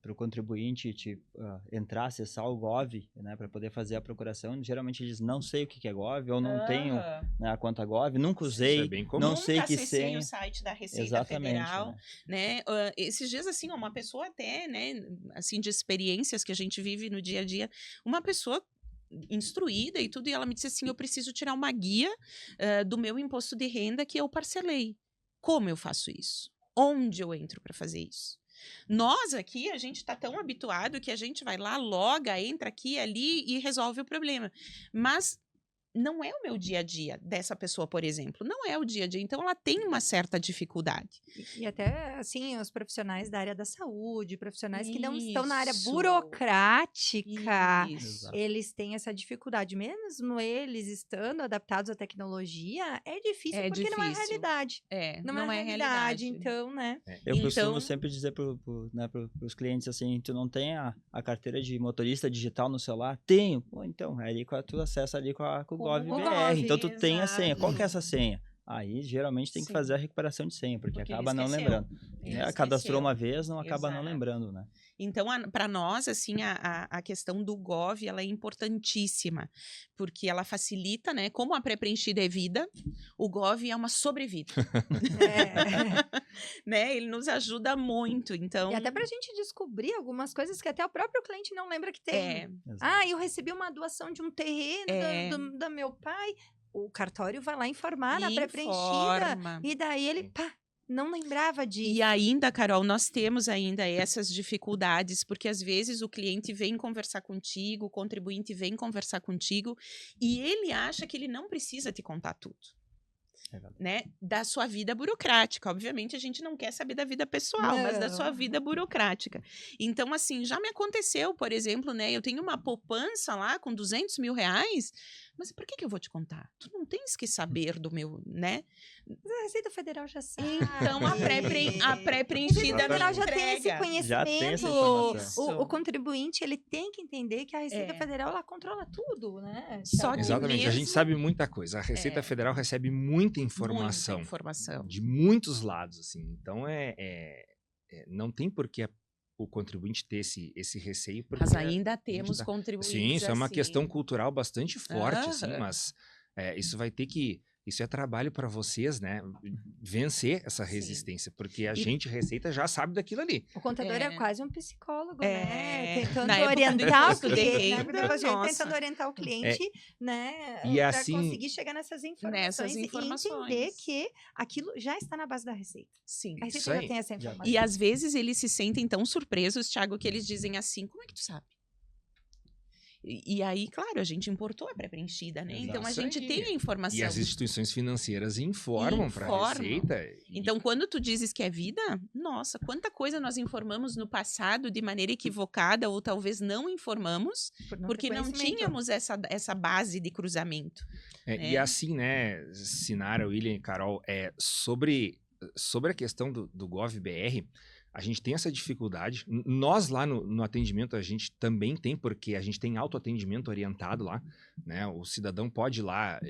para o contribuinte entrar, acessar o Gov, né, para poder fazer a procuração. Geralmente diz, não sei o que é Gov, ou não tenho, né, a conta Gov, nunca usei, Isso é bem comum. não sei que acessei senha. o site da Receita Exatamente, Federal, né? Esses dias, assim, uma pessoa até, né, assim, de experiências que a gente vive no dia a dia, uma pessoa instruída e tudo, e ela me disse assim, eu preciso tirar uma guia do meu imposto de renda que eu parcelei. Como eu faço isso? Onde eu entro para fazer isso? Nós aqui, a gente está tão habituado que a gente vai lá, loga, entra aqui, ali e resolve o problema. Mas não é o meu dia a dia dessa pessoa, por exemplo. Não é o dia a dia. Então, ela tem uma certa dificuldade. E até, assim, os profissionais da área da saúde, profissionais que não estão na área Isso. burocrática, Isso. eles têm essa dificuldade. Mesmo eles estando adaptados à tecnologia, é difícil, É porque não é difícil. realidade. Não é realidade. Então, né? Eu costumo Então- sempre dizer pros clientes assim, tu não tem a carteira de motorista digital no celular? Tenho. Pô, então, aí tu acessa ali com o Gov o BR. Gov, Então tu tem a exato. senha. Qual que é essa senha? Aí geralmente tem que Sim. fazer a recuperação de senha, porque Porque acaba ele não esqueceu. lembrando. Ele Né? Cadastrou esqueceu. uma vez, não acaba não Exato. lembrando, né? Então, para nós, assim, a questão do Gov, ela é importantíssima, porque ela facilita, né? Como a pré-preenchida é vida, o Gov é uma sobrevida, né? Ele nos ajuda muito, então... E até pra gente descobrir algumas coisas que até o próprio cliente não lembra que tem. Exato. Ah, eu recebi uma doação de um terreno É. do meu pai. O cartório vai lá informar na pré-preenchida. Informa. E daí ele, pá, não lembrava disso. E ainda, Carol, nós temos ainda essas dificuldades, porque às vezes o cliente vem conversar contigo, o contribuinte vem conversar contigo, e ele acha que ele não precisa te contar tudo. Né, da sua vida burocrática. Obviamente, a gente não quer saber da vida pessoal, mas da sua vida burocrática. Então, assim, já me aconteceu, por exemplo, né, eu tenho uma poupança lá com 200 mil reais, mas por que eu vou te contar? Tu não tens que saber do meu, né? Mas a Receita Federal já sabe. Então, a pré-preenchida A Federal não já tem esse entrega. conhecimento. Já tem essa informação. O contribuinte, ele tem que entender que a Receita Federal, ela controla tudo, né? Só que Exatamente, a gente mesmo- sabe muita coisa. A Receita Federal recebe muita informação. Muita informação. De muitos lados, assim. Então, não tem por que o contribuinte ter esse receio. Porque Mas ainda temos tá- contribuintes. Sim, isso é uma assim. questão cultural bastante forte, assim, Aham. mas isso vai ter que... Isso é trabalho para vocês, né? Vencer essa Sim. resistência, porque a E- gente, Receita, já sabe daquilo ali. O contador é É. quase um psicólogo, É. né? Tentando Na época do orientar o imposto de cliente. Na renda, época do imposto de renda, nossa. tentando orientar o cliente, né? E Pra assim- conseguir chegar nessas informações, e entender informações. que aquilo já está na base da Receita. Sim. A Receita Isso já aí. tem essa Já. informação. E às vezes eles se sentem tão surpresos, Thiago, que eles dizem assim: como é que tu sabe? E aí, claro, a gente importou a pré-preenchida, né? Exato. Então a Isso gente aí. tem a informação. E as instituições financeiras informam para a Informam. Receita. Então, quando tu dizes que é vida, nossa, quanta coisa nós informamos no passado de maneira equivocada ou talvez não informamos, Por não ter porque não conhecimento. tínhamos essa base de cruzamento. E assim, né, Sinara, William e Carol, sobre a questão do GovBR, a gente tem essa dificuldade. Nós lá no atendimento a gente também tem, porque a gente tem autoatendimento orientado lá, né? O cidadão pode ir lá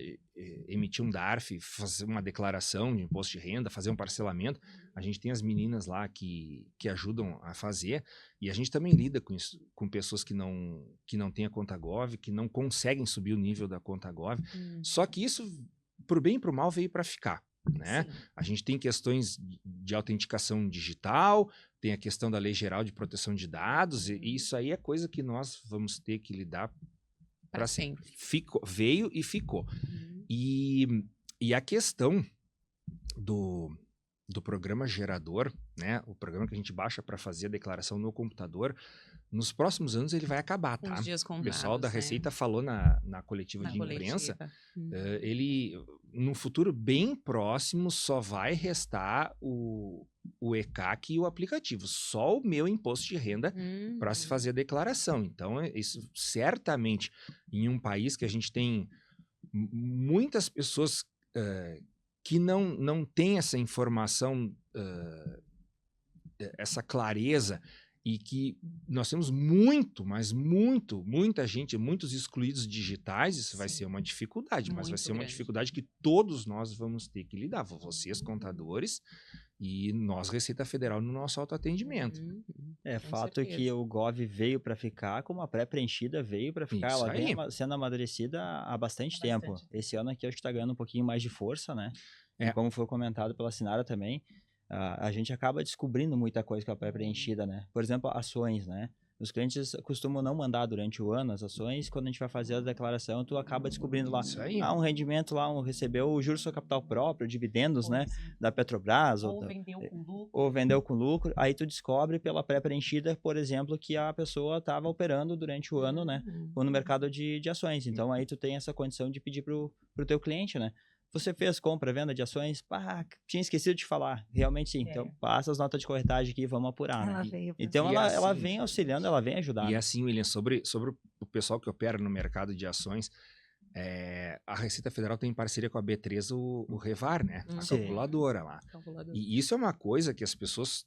emitir um DARF, fazer uma declaração de imposto de renda, fazer um parcelamento. A gente tem as meninas lá que ajudam a fazer, e a gente também lida com isso, com pessoas que não têm a conta Gov, que não conseguem subir o nível da conta Gov. Só que isso, pro bem e pro mal, veio para ficar. Né? Sim. A gente tem questões de autenticação digital, tem a questão da Lei Geral de Proteção de Dados, e isso aí é coisa que nós vamos ter que lidar Pra para sempre. Veio e ficou. E a questão do programa gerador, né? O programa que a gente baixa para fazer a declaração no computador, nos próximos anos ele vai acabar, Com tá? os dias O pessoal contados, da né? Receita falou na coletiva Na de imprensa, coletiva. ele, num futuro bem próximo, só vai restar o ECAC e o aplicativo. Só o meu imposto de renda para se fazer a declaração. Então, isso certamente, em um país que a gente tem muitas pessoas que não têm essa informação, essa clareza, e que nós temos muita gente, muitos excluídos digitais, isso vai Sim. ser uma dificuldade, mas vai Muito ser uma grande. dificuldade que todos nós vamos ter que lidar, vocês contadores e nós Receita Federal no nosso autoatendimento. É Com fato certeza. que o Gov veio para ficar, como a pré-preenchida veio para ficar. Isso Ela vem aí. sendo amadurecida há bastante tempo. Esse ano aqui acho que está ganhando um pouquinho mais de força, né? É. E como foi comentado pela Sinara também, a gente acaba descobrindo muita coisa com a pré-preenchida, né? Por exemplo, ações, né? Os clientes costumam não mandar durante o ano as ações, quando a gente vai fazer a declaração, tu acaba descobrindo lá, Isso aí. um rendimento lá, recebeu o juros sobre capital próprio, dividendos, né? Da Petrobras, Ou da- vendeu com lucro. ou vendeu com lucro, aí tu descobre pela pré-preenchida, por exemplo, que a pessoa estava operando durante o ano, né? Ou no mercado de ações. Então aí tu tem essa condição de pedir pro teu cliente, né? Você fez compra, venda de ações? Pá, tinha esquecido de falar. Realmente sim. Então passa as notas de corretagem aqui e vamos apurar, Ela né? veio pra- Então E ela assim- vem auxiliando, ela vem ajudando. E assim, William, sobre o pessoal que opera no mercado de ações, a Receita Federal tem em parceria com a B3 o Revar, né? A Sim. calculadora lá. E isso é uma coisa que as pessoas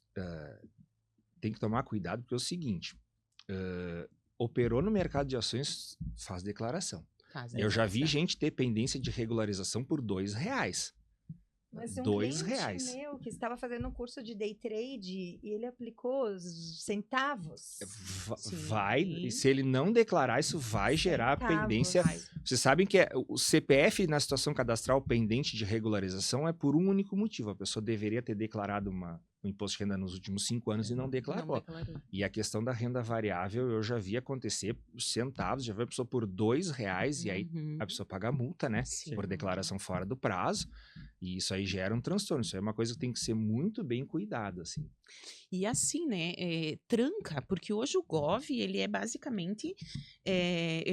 têm que tomar cuidado, porque é o seguinte, operou no mercado de ações, faz declaração. Eu já vi gente ter pendência de regularização por R$2. Mas um R$2. cliente meu que estava fazendo um curso de day trade e ele aplicou os centavos. Vai, e se ele não declarar, isso vai gerar Centavos. pendência. Vocês sabem que o CPF na situação cadastral pendente de regularização é por um único motivo. A pessoa deveria ter declarado o imposto de renda nos últimos 5 anos e não declarou. Não declarou. E a questão da renda variável, eu já vi acontecer centavos, já vi a pessoa por R$2 e aí Uhum. a pessoa paga multa, né? Sim. Por declaração fora do prazo. E isso aí gera um transtorno. Isso aí é uma coisa que tem que ser muito bem cuidada, assim. E assim, né, tranca, porque hoje o Gov, ele é basicamente,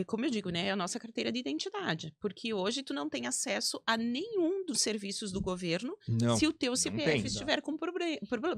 como eu digo, né, a nossa carteira de identidade, porque hoje tu não tem acesso a nenhum dos serviços do governo Não, se o teu não CPF tem. estiver com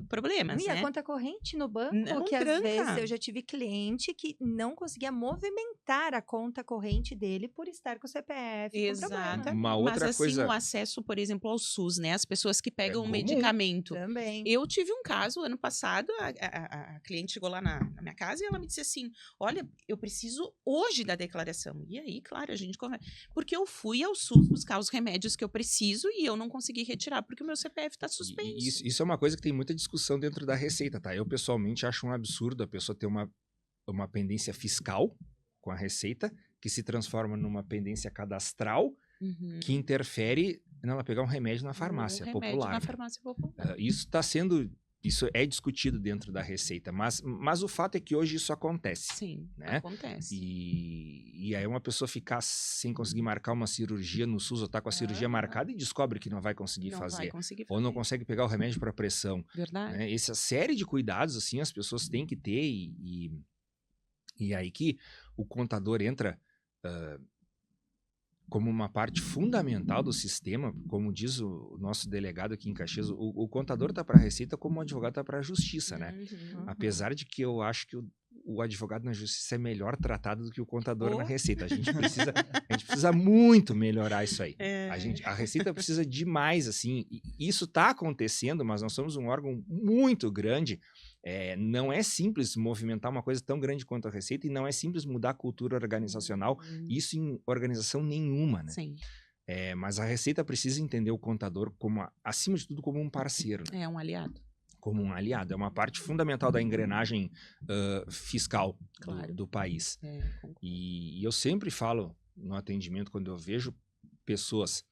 problemas, E a né? conta corrente no banco, Não que às tranca. vezes eu já tive cliente que não conseguia movimentar a conta corrente dele por estar com o CPF com problema. Exato. Uma Mas outra assim, coisa- o acesso, por exemplo, ao SUS, né, as pessoas que pegam um comum. medicamento. Também. Eu tive um caso ano passado, a cliente chegou lá na minha casa e ela me disse assim, olha, eu preciso hoje da declaração. E aí, claro, a gente conversa. Porque eu fui ao SUS buscar os remédios que eu preciso e eu não consegui retirar porque o meu CPF está suspenso. E isso é uma coisa que tem muita discussão dentro da Receita, tá? Eu, pessoalmente, acho um absurdo a pessoa ter uma pendência fiscal com a Receita, que se transforma numa pendência cadastral, Uhum. que interfere nela pegar um remédio na farmácia Um remédio popular. na farmácia popular. Isso é discutido dentro da Receita, mas o fato é que hoje isso acontece. Sim, né? acontece. E aí uma pessoa ficar sem conseguir marcar uma cirurgia no SUS ou tá com a cirurgia marcada e descobre que não vai conseguir Não fazer. vai conseguir Ou não fazer. consegue pegar o remédio para pressão. Verdade. Né? Essa série de cuidados, assim, as pessoas têm que ter e aí que o contador entra como uma parte fundamental do sistema, como diz o nosso delegado aqui em Caxias, o contador está para a Receita como o advogado está para a Justiça, né? Uhum. Apesar de que eu acho que o advogado na Justiça é melhor tratado do que o contador na Oh. Receita. A gente precisa muito melhorar isso aí. É. A Receita precisa demais, assim. E isso está acontecendo, mas nós somos um órgão muito grande. Não é simples movimentar uma coisa tão grande quanto a Receita e não é simples mudar a cultura organizacional. Isso em organização nenhuma, né? Sim, Mas a Receita precisa entender o contador como, acima de tudo, como um parceiro, né? é um aliado. Como um aliado. É uma parte fundamental da engrenagem fiscal Claro. do país. Concordo. E eu sempre falo no atendimento, quando eu vejo pessoas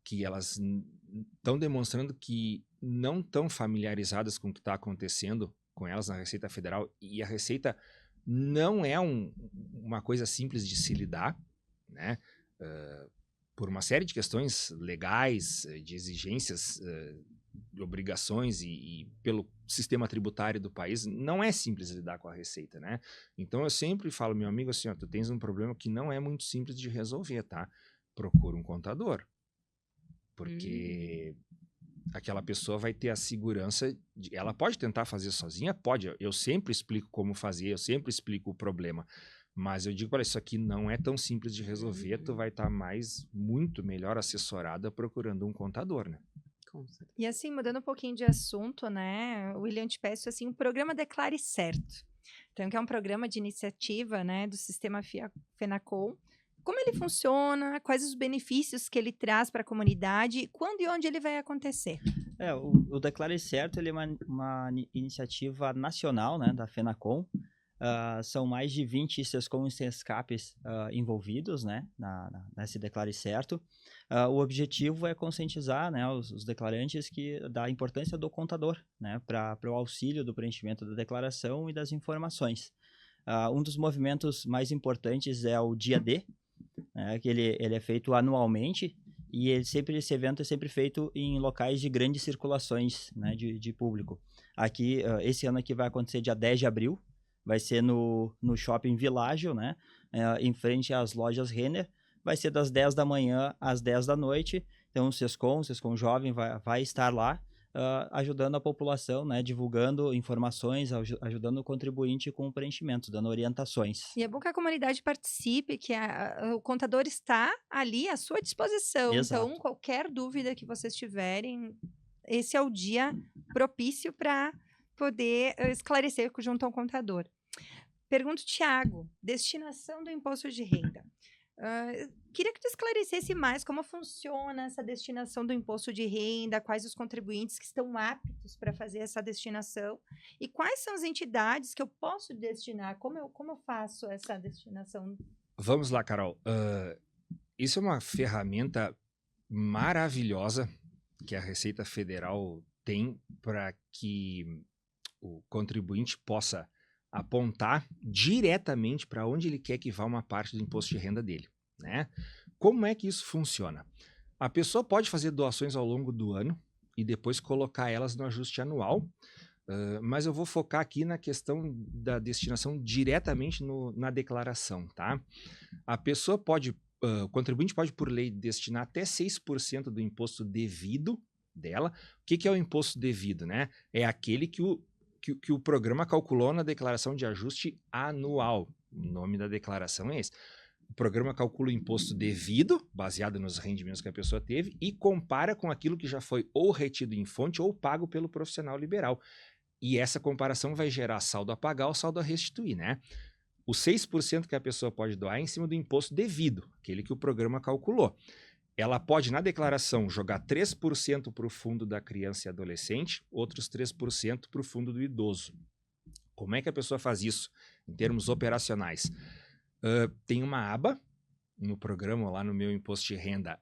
que elas estão demonstrando que não estão familiarizadas com o que está acontecendo com elas na Receita Federal, e a Receita não é uma coisa simples de se lidar, né? Por uma série de questões legais, de exigências, de obrigações e pelo sistema tributário do país, não é simples lidar com a Receita, né? Então eu sempre falo, meu amigo, assim, ó, tu tens um problema que não é muito simples de resolver, tá? Procura um contador. Porque aquela pessoa vai ter a segurança ela pode tentar fazer sozinha? Pode. Eu sempre explico como fazer, eu sempre explico o problema. Mas eu digo, olha, isso aqui não é tão simples de resolver, tu vai estar muito melhor assessorada procurando um contador, né? Com certeza. E assim, mudando um pouquinho de assunto, né, William, te peço assim, o programa Declare Certo. Então, que é um programa de iniciativa, né, do sistema FENACOM. Como ele funciona, quais os benefícios que ele traz para a comunidade, quando e onde ele vai acontecer? O Declare Certo ele é uma iniciativa nacional, né, da FENACOM. São mais de 20 SESCOM e SESCAPs envolvidos, né, nesse Declare Certo. O objetivo é conscientizar, né, os declarantes da importância do contador, né, para o auxílio do preenchimento da declaração e das informações. Um dos movimentos mais importantes é o Dia D, que ele é feito anualmente, e esse evento é sempre feito em locais de grandes circulações, né, de público. Aqui, esse ano aqui vai acontecer dia 10 de abril, vai ser no Shopping Világio, né, em frente às lojas Renner, vai ser das 10 da manhã às 10 da noite, então o SESCOM Jovem vai estar lá, ajudando a população, né, divulgando informações, ajudando o contribuinte com o preenchimento, dando orientações. E é bom que a comunidade participe, que o contador está ali à sua disposição. Exato. Então, qualquer dúvida que vocês tiverem, esse é o dia propício para poder esclarecer junto ao contador. Pergunto, Tiago, destinação do imposto de renda. Queria que tu esclarecesse mais como funciona essa destinação do imposto de renda, quais os contribuintes que estão aptos para fazer essa destinação e quais são as entidades que eu posso destinar, como eu faço essa destinação? Vamos lá, Carol. Isso é uma ferramenta maravilhosa que a Receita Federal tem para que o contribuinte possa apontar diretamente para onde ele quer que vá uma parte do imposto de renda dele, né? Como é que isso funciona? A pessoa pode fazer doações ao longo do ano e depois colocar elas no ajuste anual, mas eu vou focar aqui na questão da destinação diretamente na declaração, tá? A pessoa pode, o contribuinte pode, por lei, destinar até 6% do imposto devido dela. O que é o imposto devido, né? É aquele que o programa calculou na declaração de ajuste anual. O nome da declaração é esse. O programa calcula o imposto devido, baseado nos rendimentos que a pessoa teve, e compara com aquilo que já foi ou retido em fonte ou pago pelo profissional liberal. E essa comparação vai gerar saldo a pagar ou saldo a restituir, né? O 6% que a pessoa pode doar é em cima do imposto devido, aquele que o programa calculou. Ela pode, na declaração, jogar 3% para o fundo da criança e adolescente, outros 3% para o fundo do idoso. Como é que a pessoa faz isso em termos operacionais? Tem uma aba no programa, lá no meu imposto de renda,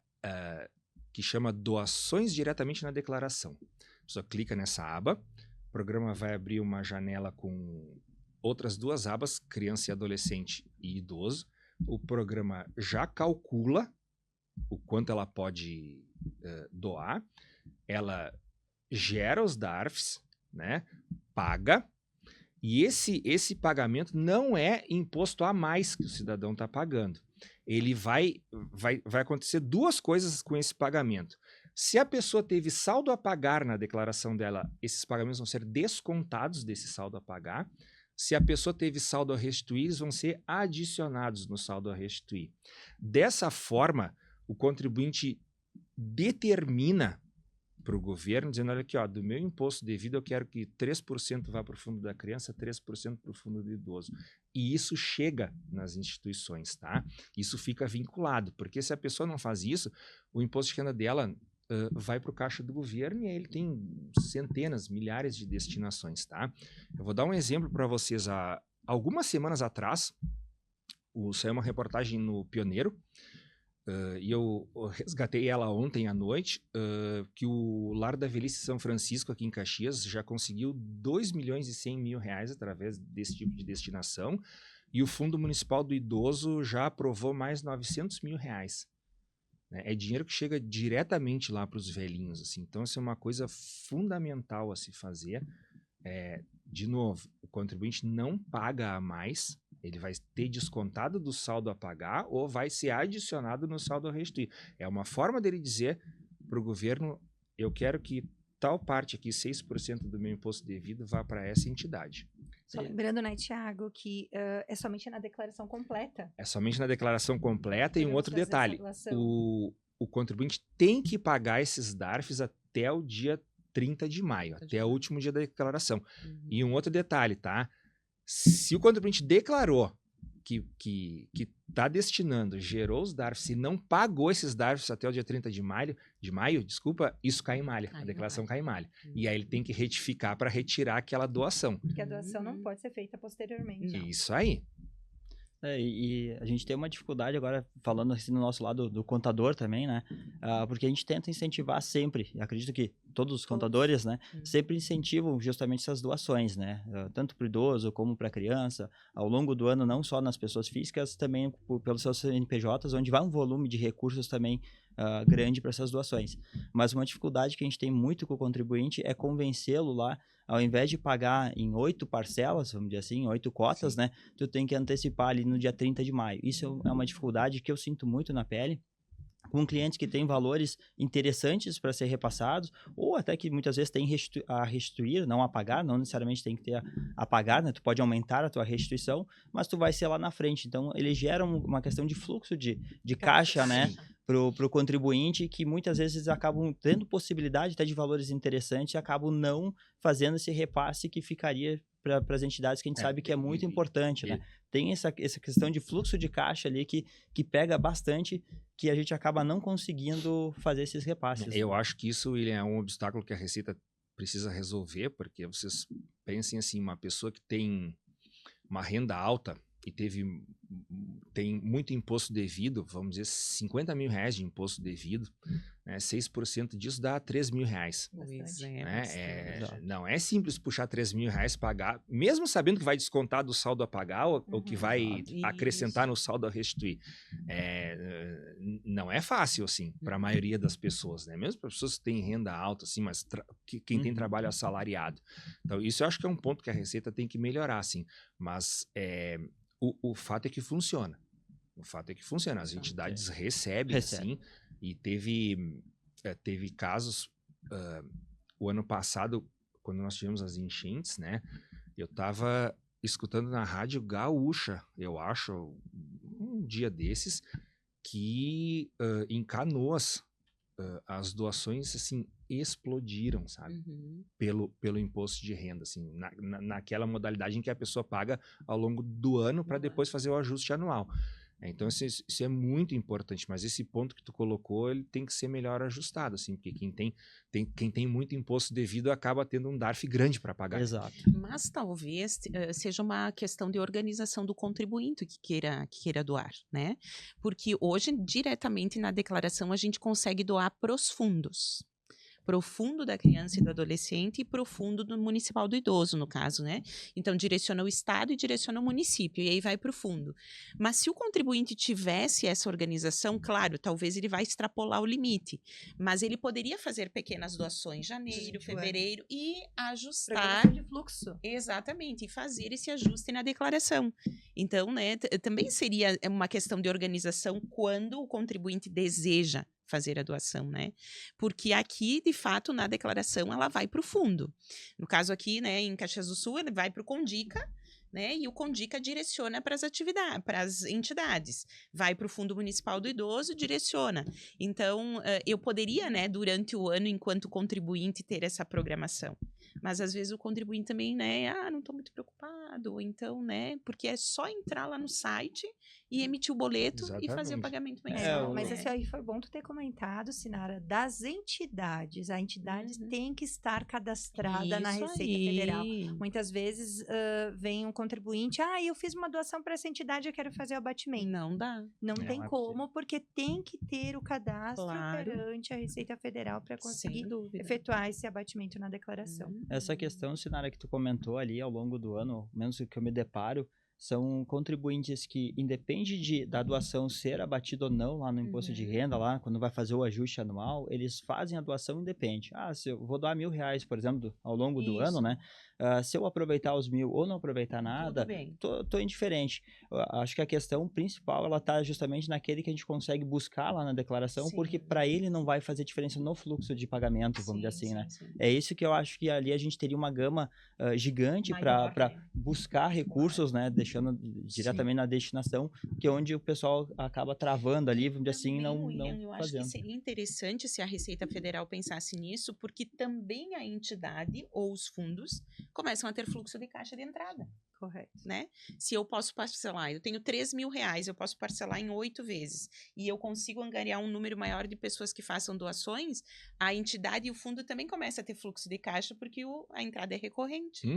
que chama Doações diretamente na declaração. A pessoa clica nessa aba, o programa vai abrir uma janela com outras duas abas, criança e adolescente e idoso. O programa já calcula o quanto ela pode doar, ela gera os DARFs, né? Paga, e esse pagamento não é imposto a mais que o cidadão está pagando. Ele vai acontecer duas coisas com esse pagamento. Se a pessoa teve saldo a pagar na declaração dela, esses pagamentos vão ser descontados desse saldo a pagar. Se a pessoa teve saldo a restituir, eles vão ser adicionados no saldo a restituir. Dessa forma, o contribuinte determina para o governo, dizendo, olha aqui, ó, do meu imposto devido eu quero que 3% vá para o fundo da criança, 3% para o fundo do idoso. E isso chega nas instituições, tá? Isso fica vinculado, porque se a pessoa não faz isso, o imposto de renda dela vai para o caixa do governo e aí ele tem centenas, milhares de destinações, tá? Eu vou dar um exemplo para vocês. Há algumas semanas atrás, saiu uma reportagem no Pioneiro, e eu resgatei ela ontem à noite, que o Lar da Velhice São Francisco, aqui em Caxias, já conseguiu 2.100.000 reais através desse tipo de destinação, e o Fundo Municipal do Idoso já aprovou mais 900.000 reais. É dinheiro que chega diretamente lá para os velhinhos, assim. Então, isso é uma coisa fundamental a se fazer. De novo, o contribuinte não paga a mais, ele vai ter descontado do saldo a pagar ou vai ser adicionado no saldo a restituir. É uma forma dele dizer para o governo, eu quero que tal parte aqui, 6% do meu imposto devido, vá para essa entidade. Só lembrando, né, Tiago, que é somente na declaração completa. É somente na declaração completa. E um outro detalhe, o contribuinte tem que pagar esses DARFs até o dia 30 de maio, até o último dia da declaração. Uhum. E um outro detalhe, tá? Se o contribuinte declarou que está destinando, gerou os DARFs e não pagou esses DARFs até o dia 30 de maio, isso cai em malha, a declaração cai em malha. E aí ele tem que retificar para retirar aquela doação. Porque a doação não pode ser feita posteriormente. Isso aí. E a gente tem uma dificuldade agora, falando assim no nosso lado do contador também, né? Porque a gente tenta incentivar sempre, acredito que todos os contadores, né? Sempre incentivam justamente essas doações, né? Tanto para o idoso como para a criança, ao longo do ano, não só nas pessoas físicas, também pelos seus CNPJs, onde vai um volume de recursos também grande para essas doações. Mas uma dificuldade que a gente tem muito com o contribuinte é convencê-lo lá, ao invés de pagar em 8 parcelas, vamos dizer assim, 8 cotas, sim, né? Tu tem que antecipar ali no dia 30 de maio. Isso é uma dificuldade que eu sinto muito na pele, com clientes que têm valores interessantes para ser repassados, ou até que muitas vezes tem a restituir, não a pagar, não necessariamente tem que ter a pagar, né? Tu pode aumentar a tua restituição, mas tu vai ser lá na frente. Então, ele gera uma questão de fluxo de caixa, né? Pro contribuinte, que muitas vezes acabam tendo possibilidade até de valores interessantes e acabam não fazendo esse repasse que ficaria para as entidades que a gente sabe que é muito importante, né? Tem essa questão de fluxo de caixa ali que pega bastante, que a gente acaba não conseguindo fazer esses repasses. Eu acho que isso, William, é um obstáculo que a Receita precisa resolver, porque vocês pensem assim, uma pessoa que tem uma renda alta, e tem muito imposto devido, vamos dizer, 50 mil reais de imposto devido, né, 6% disso dá 3 mil reais. Pois Né? bastante. Não é simples puxar 3 mil reais, pagar, mesmo sabendo que vai descontar do saldo a pagar ou que vai acrescentar no saldo a restituir. Não é fácil, assim, para a maioria das pessoas, né? Mesmo para pessoas que têm renda alta, assim, mas quem tem trabalho assalariado. Então, isso eu acho que é um ponto que a Receita tem que melhorar, assim. Mas o fato é que funciona. O fato é que funciona. As entidades recebem, assim, e teve casos, o ano passado, quando nós tivemos as enchentes, né? Eu estava escutando na Rádio Gaúcha, eu acho, um dia desses, que em Canoas, as doações, assim, explodiram, sabe? Pelo imposto de renda, assim, naquela modalidade em que a pessoa paga ao longo do ano para depois fazer o ajuste anual. Então, isso é muito importante, mas esse ponto que tu colocou, ele tem que ser melhor ajustado, assim, porque quem tem muito imposto devido acaba tendo um DARF grande para pagar. Exato. Mas talvez seja uma questão de organização do contribuinte que queira doar, né? Porque hoje, diretamente na declaração, a gente consegue doar para os fundos. Para o fundo da criança e do adolescente e para o fundo do municipal do idoso, no caso, né? Então, direciona o estado e direciona o município, e aí vai para o fundo. Mas se o contribuinte tivesse essa organização, claro, talvez ele vai extrapolar o limite, mas ele poderia fazer pequenas doações em janeiro, fevereiro e ajustar... Programação de fluxo. Exatamente, e fazer esse ajuste na declaração. Então, né, também seria uma questão de organização quando o contribuinte deseja fazer a doação, né? Porque aqui, de fato, na declaração, ela vai para o fundo. No caso aqui, né, em Caxias do Sul, ele vai para o Condica, né? E o Condica direciona para as atividades, para as entidades. Vai para o Fundo Municipal do Idoso, direciona. Então, eu poderia, né, durante o ano, enquanto contribuinte, ter essa programação. Mas, às vezes, o contribuinte também, né, não estou muito preocupado, ou então, né, porque é só entrar lá no site e emitir o boleto e fazer o pagamento mensal. Mas né? esse aí foi bom tu ter comentado, Sinara, das entidades. A entidade tem que estar cadastrada na Receita Federal. Muitas vezes vem um contribuinte, eu fiz uma doação para essa entidade, eu quero fazer o abatimento. Não dá. Não tem como, porque tem que ter o cadastro perante a Receita Federal para conseguir efetuar esse abatimento na declaração. Essa questão, Sinara, que tu comentou ali ao longo do ano, menos que eu me deparo, são contribuintes que, independe da doação ser abatida ou não lá no imposto de renda, lá, quando vai fazer o ajuste anual, eles fazem a doação independente. Se eu vou doar R$1.000, por exemplo, ao longo do ano, né? Se eu aproveitar os 1.000 ou não aproveitar nada, tô indiferente. Acho que a questão principal, ela tá justamente naquele que a gente consegue buscar lá na declaração, porque para ele não vai fazer diferença no fluxo de pagamento, vamos dizer assim, né? É isso que eu acho que ali a gente teria uma gama gigante para buscar recursos, né? Deixando diretamente na destinação, que é onde o pessoal acaba travando ali, vamos dizer assim, não eu acho que seria interessante se a Receita Federal pensasse nisso, porque também a entidade ou os fundos começam a ter fluxo de caixa de entrada. Correto. Né? Se eu posso parcelar, eu tenho R$3.000, eu posso parcelar em 8 vezes, e eu consigo angariar um número maior de pessoas que façam doações, a entidade e o fundo também começam a ter fluxo de caixa, porque a entrada é recorrente.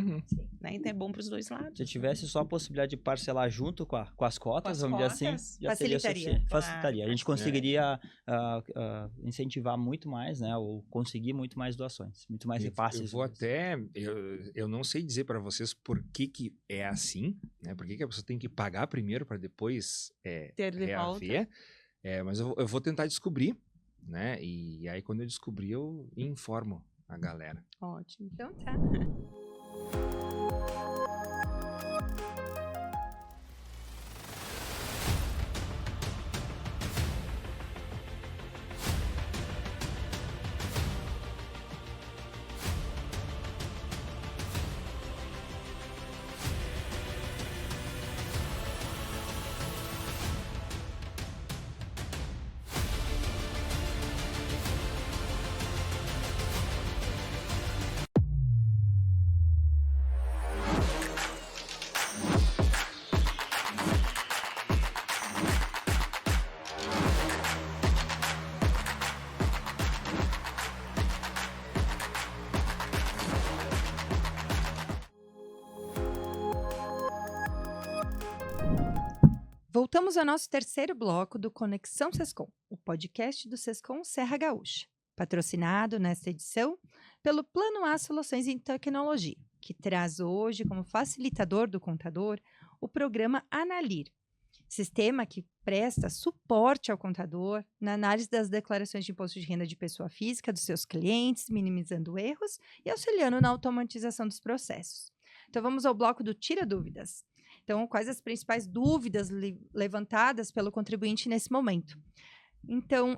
Né? Então é bom para os dois lados. Se tivesse só a possibilidade de parcelar junto com as cotas, vamos dizer assim, já facilitaria. Facilitaria. A gente conseguiria incentivar muito mais, né? Ou conseguir muito mais doações, muito mais repasses. Eu vou até... Eu não sei dizer para vocês por que é assim, né? Por que a pessoa tem que pagar primeiro para depois ter de reaver. Mas eu vou tentar descobrir, né? E aí, quando eu descobrir, eu informo a galera. Ótimo. Então tá. Voltamos ao nosso terceiro bloco do Conexão Sescom, o podcast do Sescom Serra Gaúcha, patrocinado nesta edição pelo Plano A Soluções em Tecnologia, que traz hoje como facilitador do contador o programa Analir, sistema que presta suporte ao contador na análise das declarações de imposto de renda de pessoa física dos seus clientes, minimizando erros e auxiliando na automatização dos processos. Então vamos ao bloco do Tira Dúvidas. Então, quais as principais dúvidas levantadas pelo contribuinte nesse momento? Então,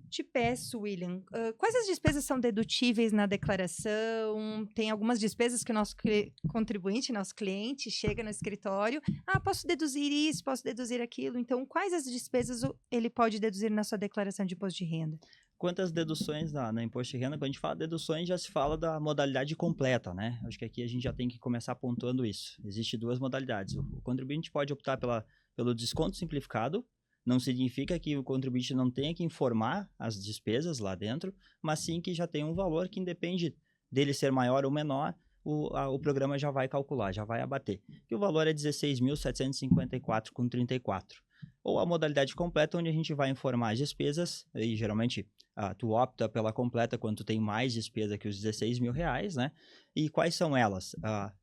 te peço, William, quais as despesas são dedutíveis na declaração? Tem algumas despesas que o nosso contribuinte, nosso cliente, chega no escritório, posso deduzir isso, posso deduzir aquilo. Então, quais as despesas ele pode deduzir na sua declaração de imposto de renda? Quantas deduções na imposto de renda, quando a gente fala deduções, já se fala da modalidade completa, né? Acho que aqui a gente já tem que começar pontuando isso. Existem duas modalidades. O contribuinte pode optar pelo desconto simplificado. Não significa que o contribuinte não tenha que informar as despesas lá dentro, mas sim que já tem um valor que independe dele ser maior ou menor, o programa já vai calcular, já vai abater. E o valor é R$ 16.754,34. Ou a modalidade completa, onde a gente vai informar as despesas, e geralmente tu opta pela completa quando tu tem mais despesa que os R$16.000, né? E quais são elas?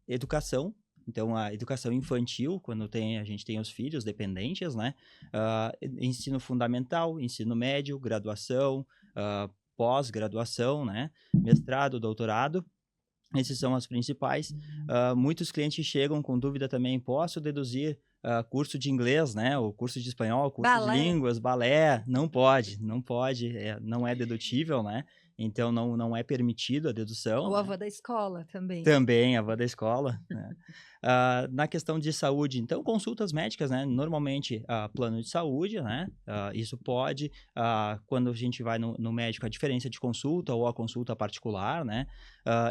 Educação. Então, a educação infantil, quando a gente tem os filhos dependentes, né? Ensino fundamental, ensino médio, graduação, pós-graduação, né? Mestrado, doutorado. Esses são as principais. Muitos clientes chegam com dúvida também, posso deduzir curso de inglês, né? O curso de espanhol, curso de línguas, balé. Não pode, não é dedutível, né? Então, não é permitido a dedução. Ou a van da escola também. Também, a van da escola, né? Na questão de saúde, então, consultas médicas, né? Normalmente, plano de saúde, né? Isso pode, quando a gente vai no médico, a diferença de consulta ou a consulta particular, né?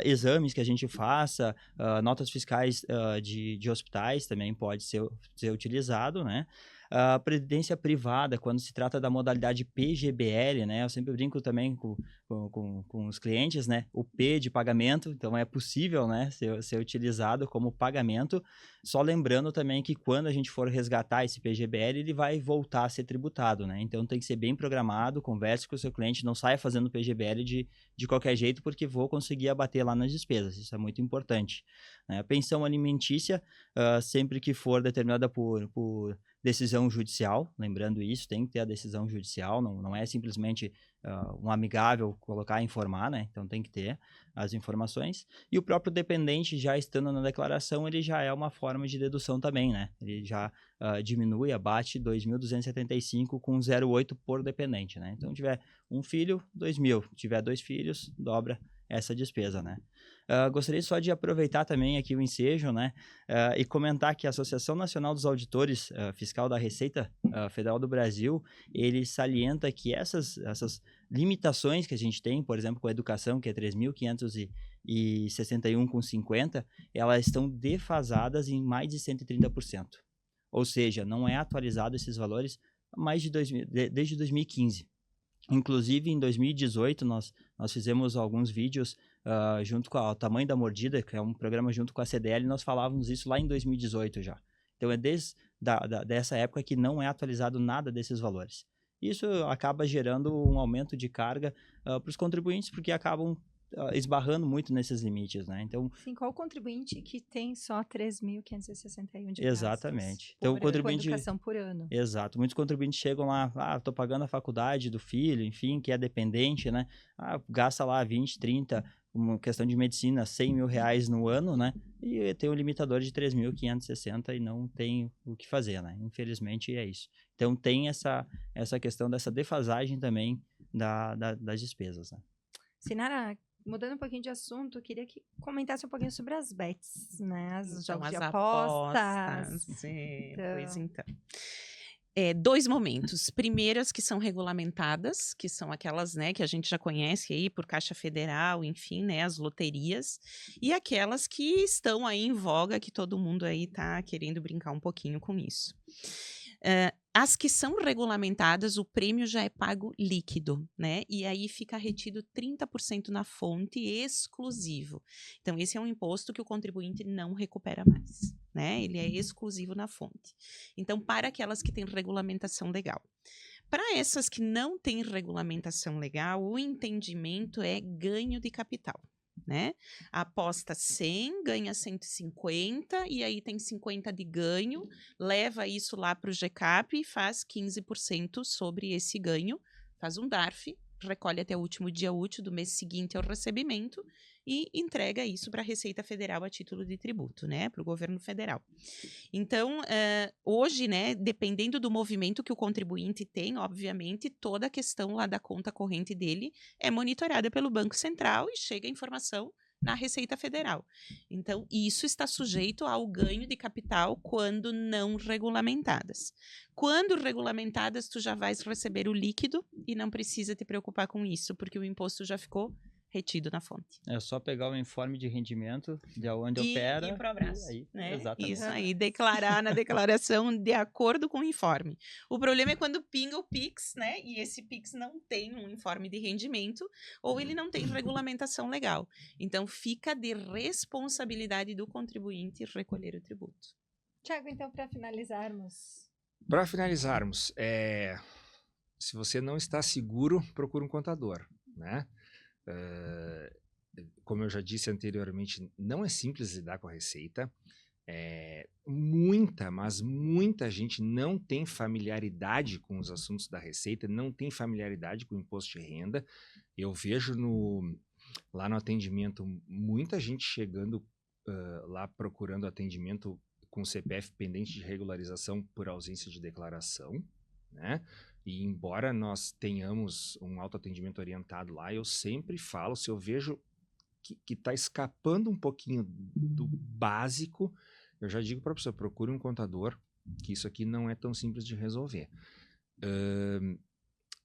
Exames que a gente faça, notas fiscais de hospitais também pode ser utilizado, né? A previdência privada, quando se trata da modalidade PGBL, né? Eu sempre brinco também com os clientes, né? O P de pagamento, então é possível, né? Ser utilizado como pagamento. Só lembrando também que quando a gente for resgatar esse PGBL, ele vai voltar a ser tributado, né? Então tem que ser bem programado, converse com o seu cliente, não saia fazendo PGBL de qualquer jeito, porque vou conseguir abater lá nas despesas. Isso é muito importante, né? A pensão alimentícia, sempre que for determinada por decisão judicial, lembrando isso, tem que ter a decisão judicial, não é simplesmente um amigável colocar e informar, né? Então tem que ter as informações. E o próprio dependente, já estando na declaração, ele já é uma forma de dedução também, né? Ele já diminui, abate 2.275 com 0,8 por dependente, né? Então, tiver um filho, 2.000. Tiver 2 filhos, dobra essa despesa, né? Gostaria só de aproveitar também aqui o ensejo, né? E comentar que a Associação Nacional dos Auditores Fiscal da Receita Federal do Brasil, ele salienta que essas limitações que a gente tem, por exemplo, com a educação, que é 3.561,50, elas estão defasadas em mais de 130%. Ou seja, não é atualizado esses valores desde 2015. Inclusive, em 2018, nós fizemos alguns vídeos junto com o Tamanho da Mordida, que é um programa junto com a CDL, e nós falávamos isso lá em 2018 já. Então, é desde dessa época que não é atualizado nada desses valores. Isso acaba gerando um aumento de carga para os contribuintes, porque acabam esbarrando muito nesses limites, né? Então, sim, qual o contribuinte que tem só 3.561 de exatamente. Então, o contribuinte com educação por ano. Exato. Muitos contribuintes chegam lá, estou pagando a faculdade do filho, enfim, que é dependente, né? Gasta lá 20, 30, uma questão de medicina, R$100.000 no ano, né? E tem um limitador de 3.560 e não tem o que fazer, né? Infelizmente é isso. Então, tem essa questão dessa defasagem também das despesas, né? Sinara, mudando um pouquinho de assunto, eu queria que comentasse um pouquinho sobre as bets, né? Os jogos de apostas. Sim, pois então. 2 momentos. Primeiro, as que são regulamentadas, que são aquelas, né, que a gente já conhece aí por Caixa Federal, enfim, né, as loterias, e aquelas que estão aí em voga, que todo mundo aí tá querendo brincar um pouquinho com isso. As que são regulamentadas, o prêmio já é pago líquido, né? E aí fica retido 30% na fonte exclusivo. Então, esse é um imposto que o contribuinte não recupera mais, né? Ele é exclusivo na fonte. Então, para aquelas que têm regulamentação legal. Para essas que não têm regulamentação legal, o entendimento é ganho de capital, né? Aposta 100, ganha 150, e aí tem 50 de ganho, leva isso lá para o GCAP e faz 15% sobre esse ganho, faz um DARF, recolhe até o último dia útil do mês seguinte ao recebimento e entrega isso para a Receita Federal a título de tributo, né, para o governo federal. Então, hoje, né, dependendo do movimento que o contribuinte tem, obviamente, toda a questão lá da conta corrente dele é monitorada pelo Banco Central e chega a informação na Receita Federal. Então, isso está sujeito ao ganho de capital quando não regulamentadas. Quando regulamentadas, tu já vais receber o líquido e não precisa te preocupar com isso, porque o imposto já ficou retido na fonte. É só pegar o informe de rendimento de onde opera. E pro abraço, aí, né? Exatamente. Isso aí, declarar na declaração de acordo com o informe. O problema é quando pinga o PIX, né? E esse PIX não tem um informe de rendimento ou ele não tem regulamentação legal. Então, fica de responsabilidade do contribuinte recolher o tributo. Tiago, então, para finalizarmos... Para finalizarmos, se você não está seguro, procure um contador, né? Como eu já disse anteriormente, não é simples lidar com a Receita. Mas muita gente não tem familiaridade com os assuntos da Receita, não tem familiaridade com o imposto de renda. Eu vejo lá no atendimento muita gente chegando lá procurando atendimento com CPF pendente de regularização por ausência de declaração, né? E embora nós tenhamos um autoatendimento orientado lá, eu sempre falo, se eu vejo que está escapando um pouquinho do básico, eu já digo para a pessoa, procure um contador, que isso aqui não é tão simples de resolver.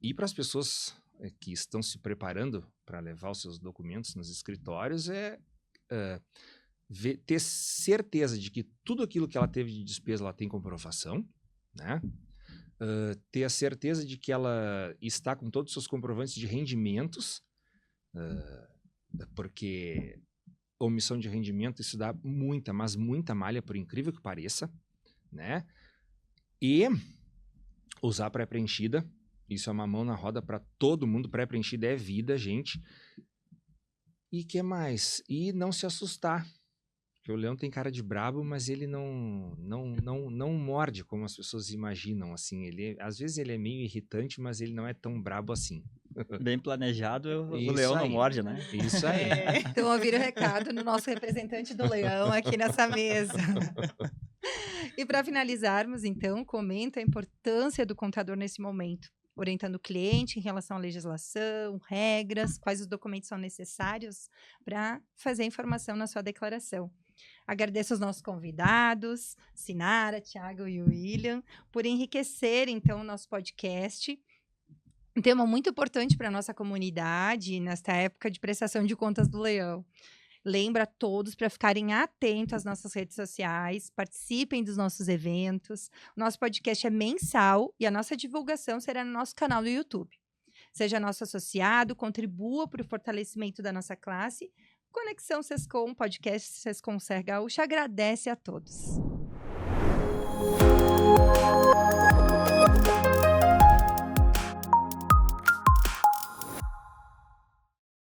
E para as pessoas que estão se preparando para levar os seus documentos nos escritórios, ter certeza de que tudo aquilo que ela teve de despesa, ela tem comprovação, né? Ter a certeza de que ela está com todos os seus comprovantes de rendimentos, porque omissão de rendimento, isso dá muita, mas muita malha, por incrível que pareça, né? E usar pré-preenchida, isso é uma mão na roda para todo mundo, pré-preenchida é vida, gente. E que mais? E não se assustar. Porque o leão tem cara de brabo, mas ele não morde como as pessoas imaginam, assim. Às vezes ele é meio irritante, mas ele não é tão brabo assim. Bem planejado, o Isso leão aí. não morde, né? Isso aí. Então, ouvir o recado no nosso representante do leão aqui nessa mesa. E para finalizarmos, então, comenta a importância do contador nesse momento, orientando o cliente em relação à legislação, regras, quais os documentos são necessários para fazer a informação na sua declaração. Agradeço aos nossos convidados, Sinara, Tiago e William, por enriquecer, então, o nosso podcast. Um tema muito importante para a nossa comunidade nesta época de prestação de contas do leão. Lembra a todos para ficarem atentos às nossas redes sociais, participem dos nossos eventos. O nosso podcast é mensal e a nossa divulgação será no nosso canal do YouTube. Seja nosso associado, contribua para o fortalecimento da nossa classe. Conexão Sescom, podcast Sescom Ser Gaúcha, agradece a todos.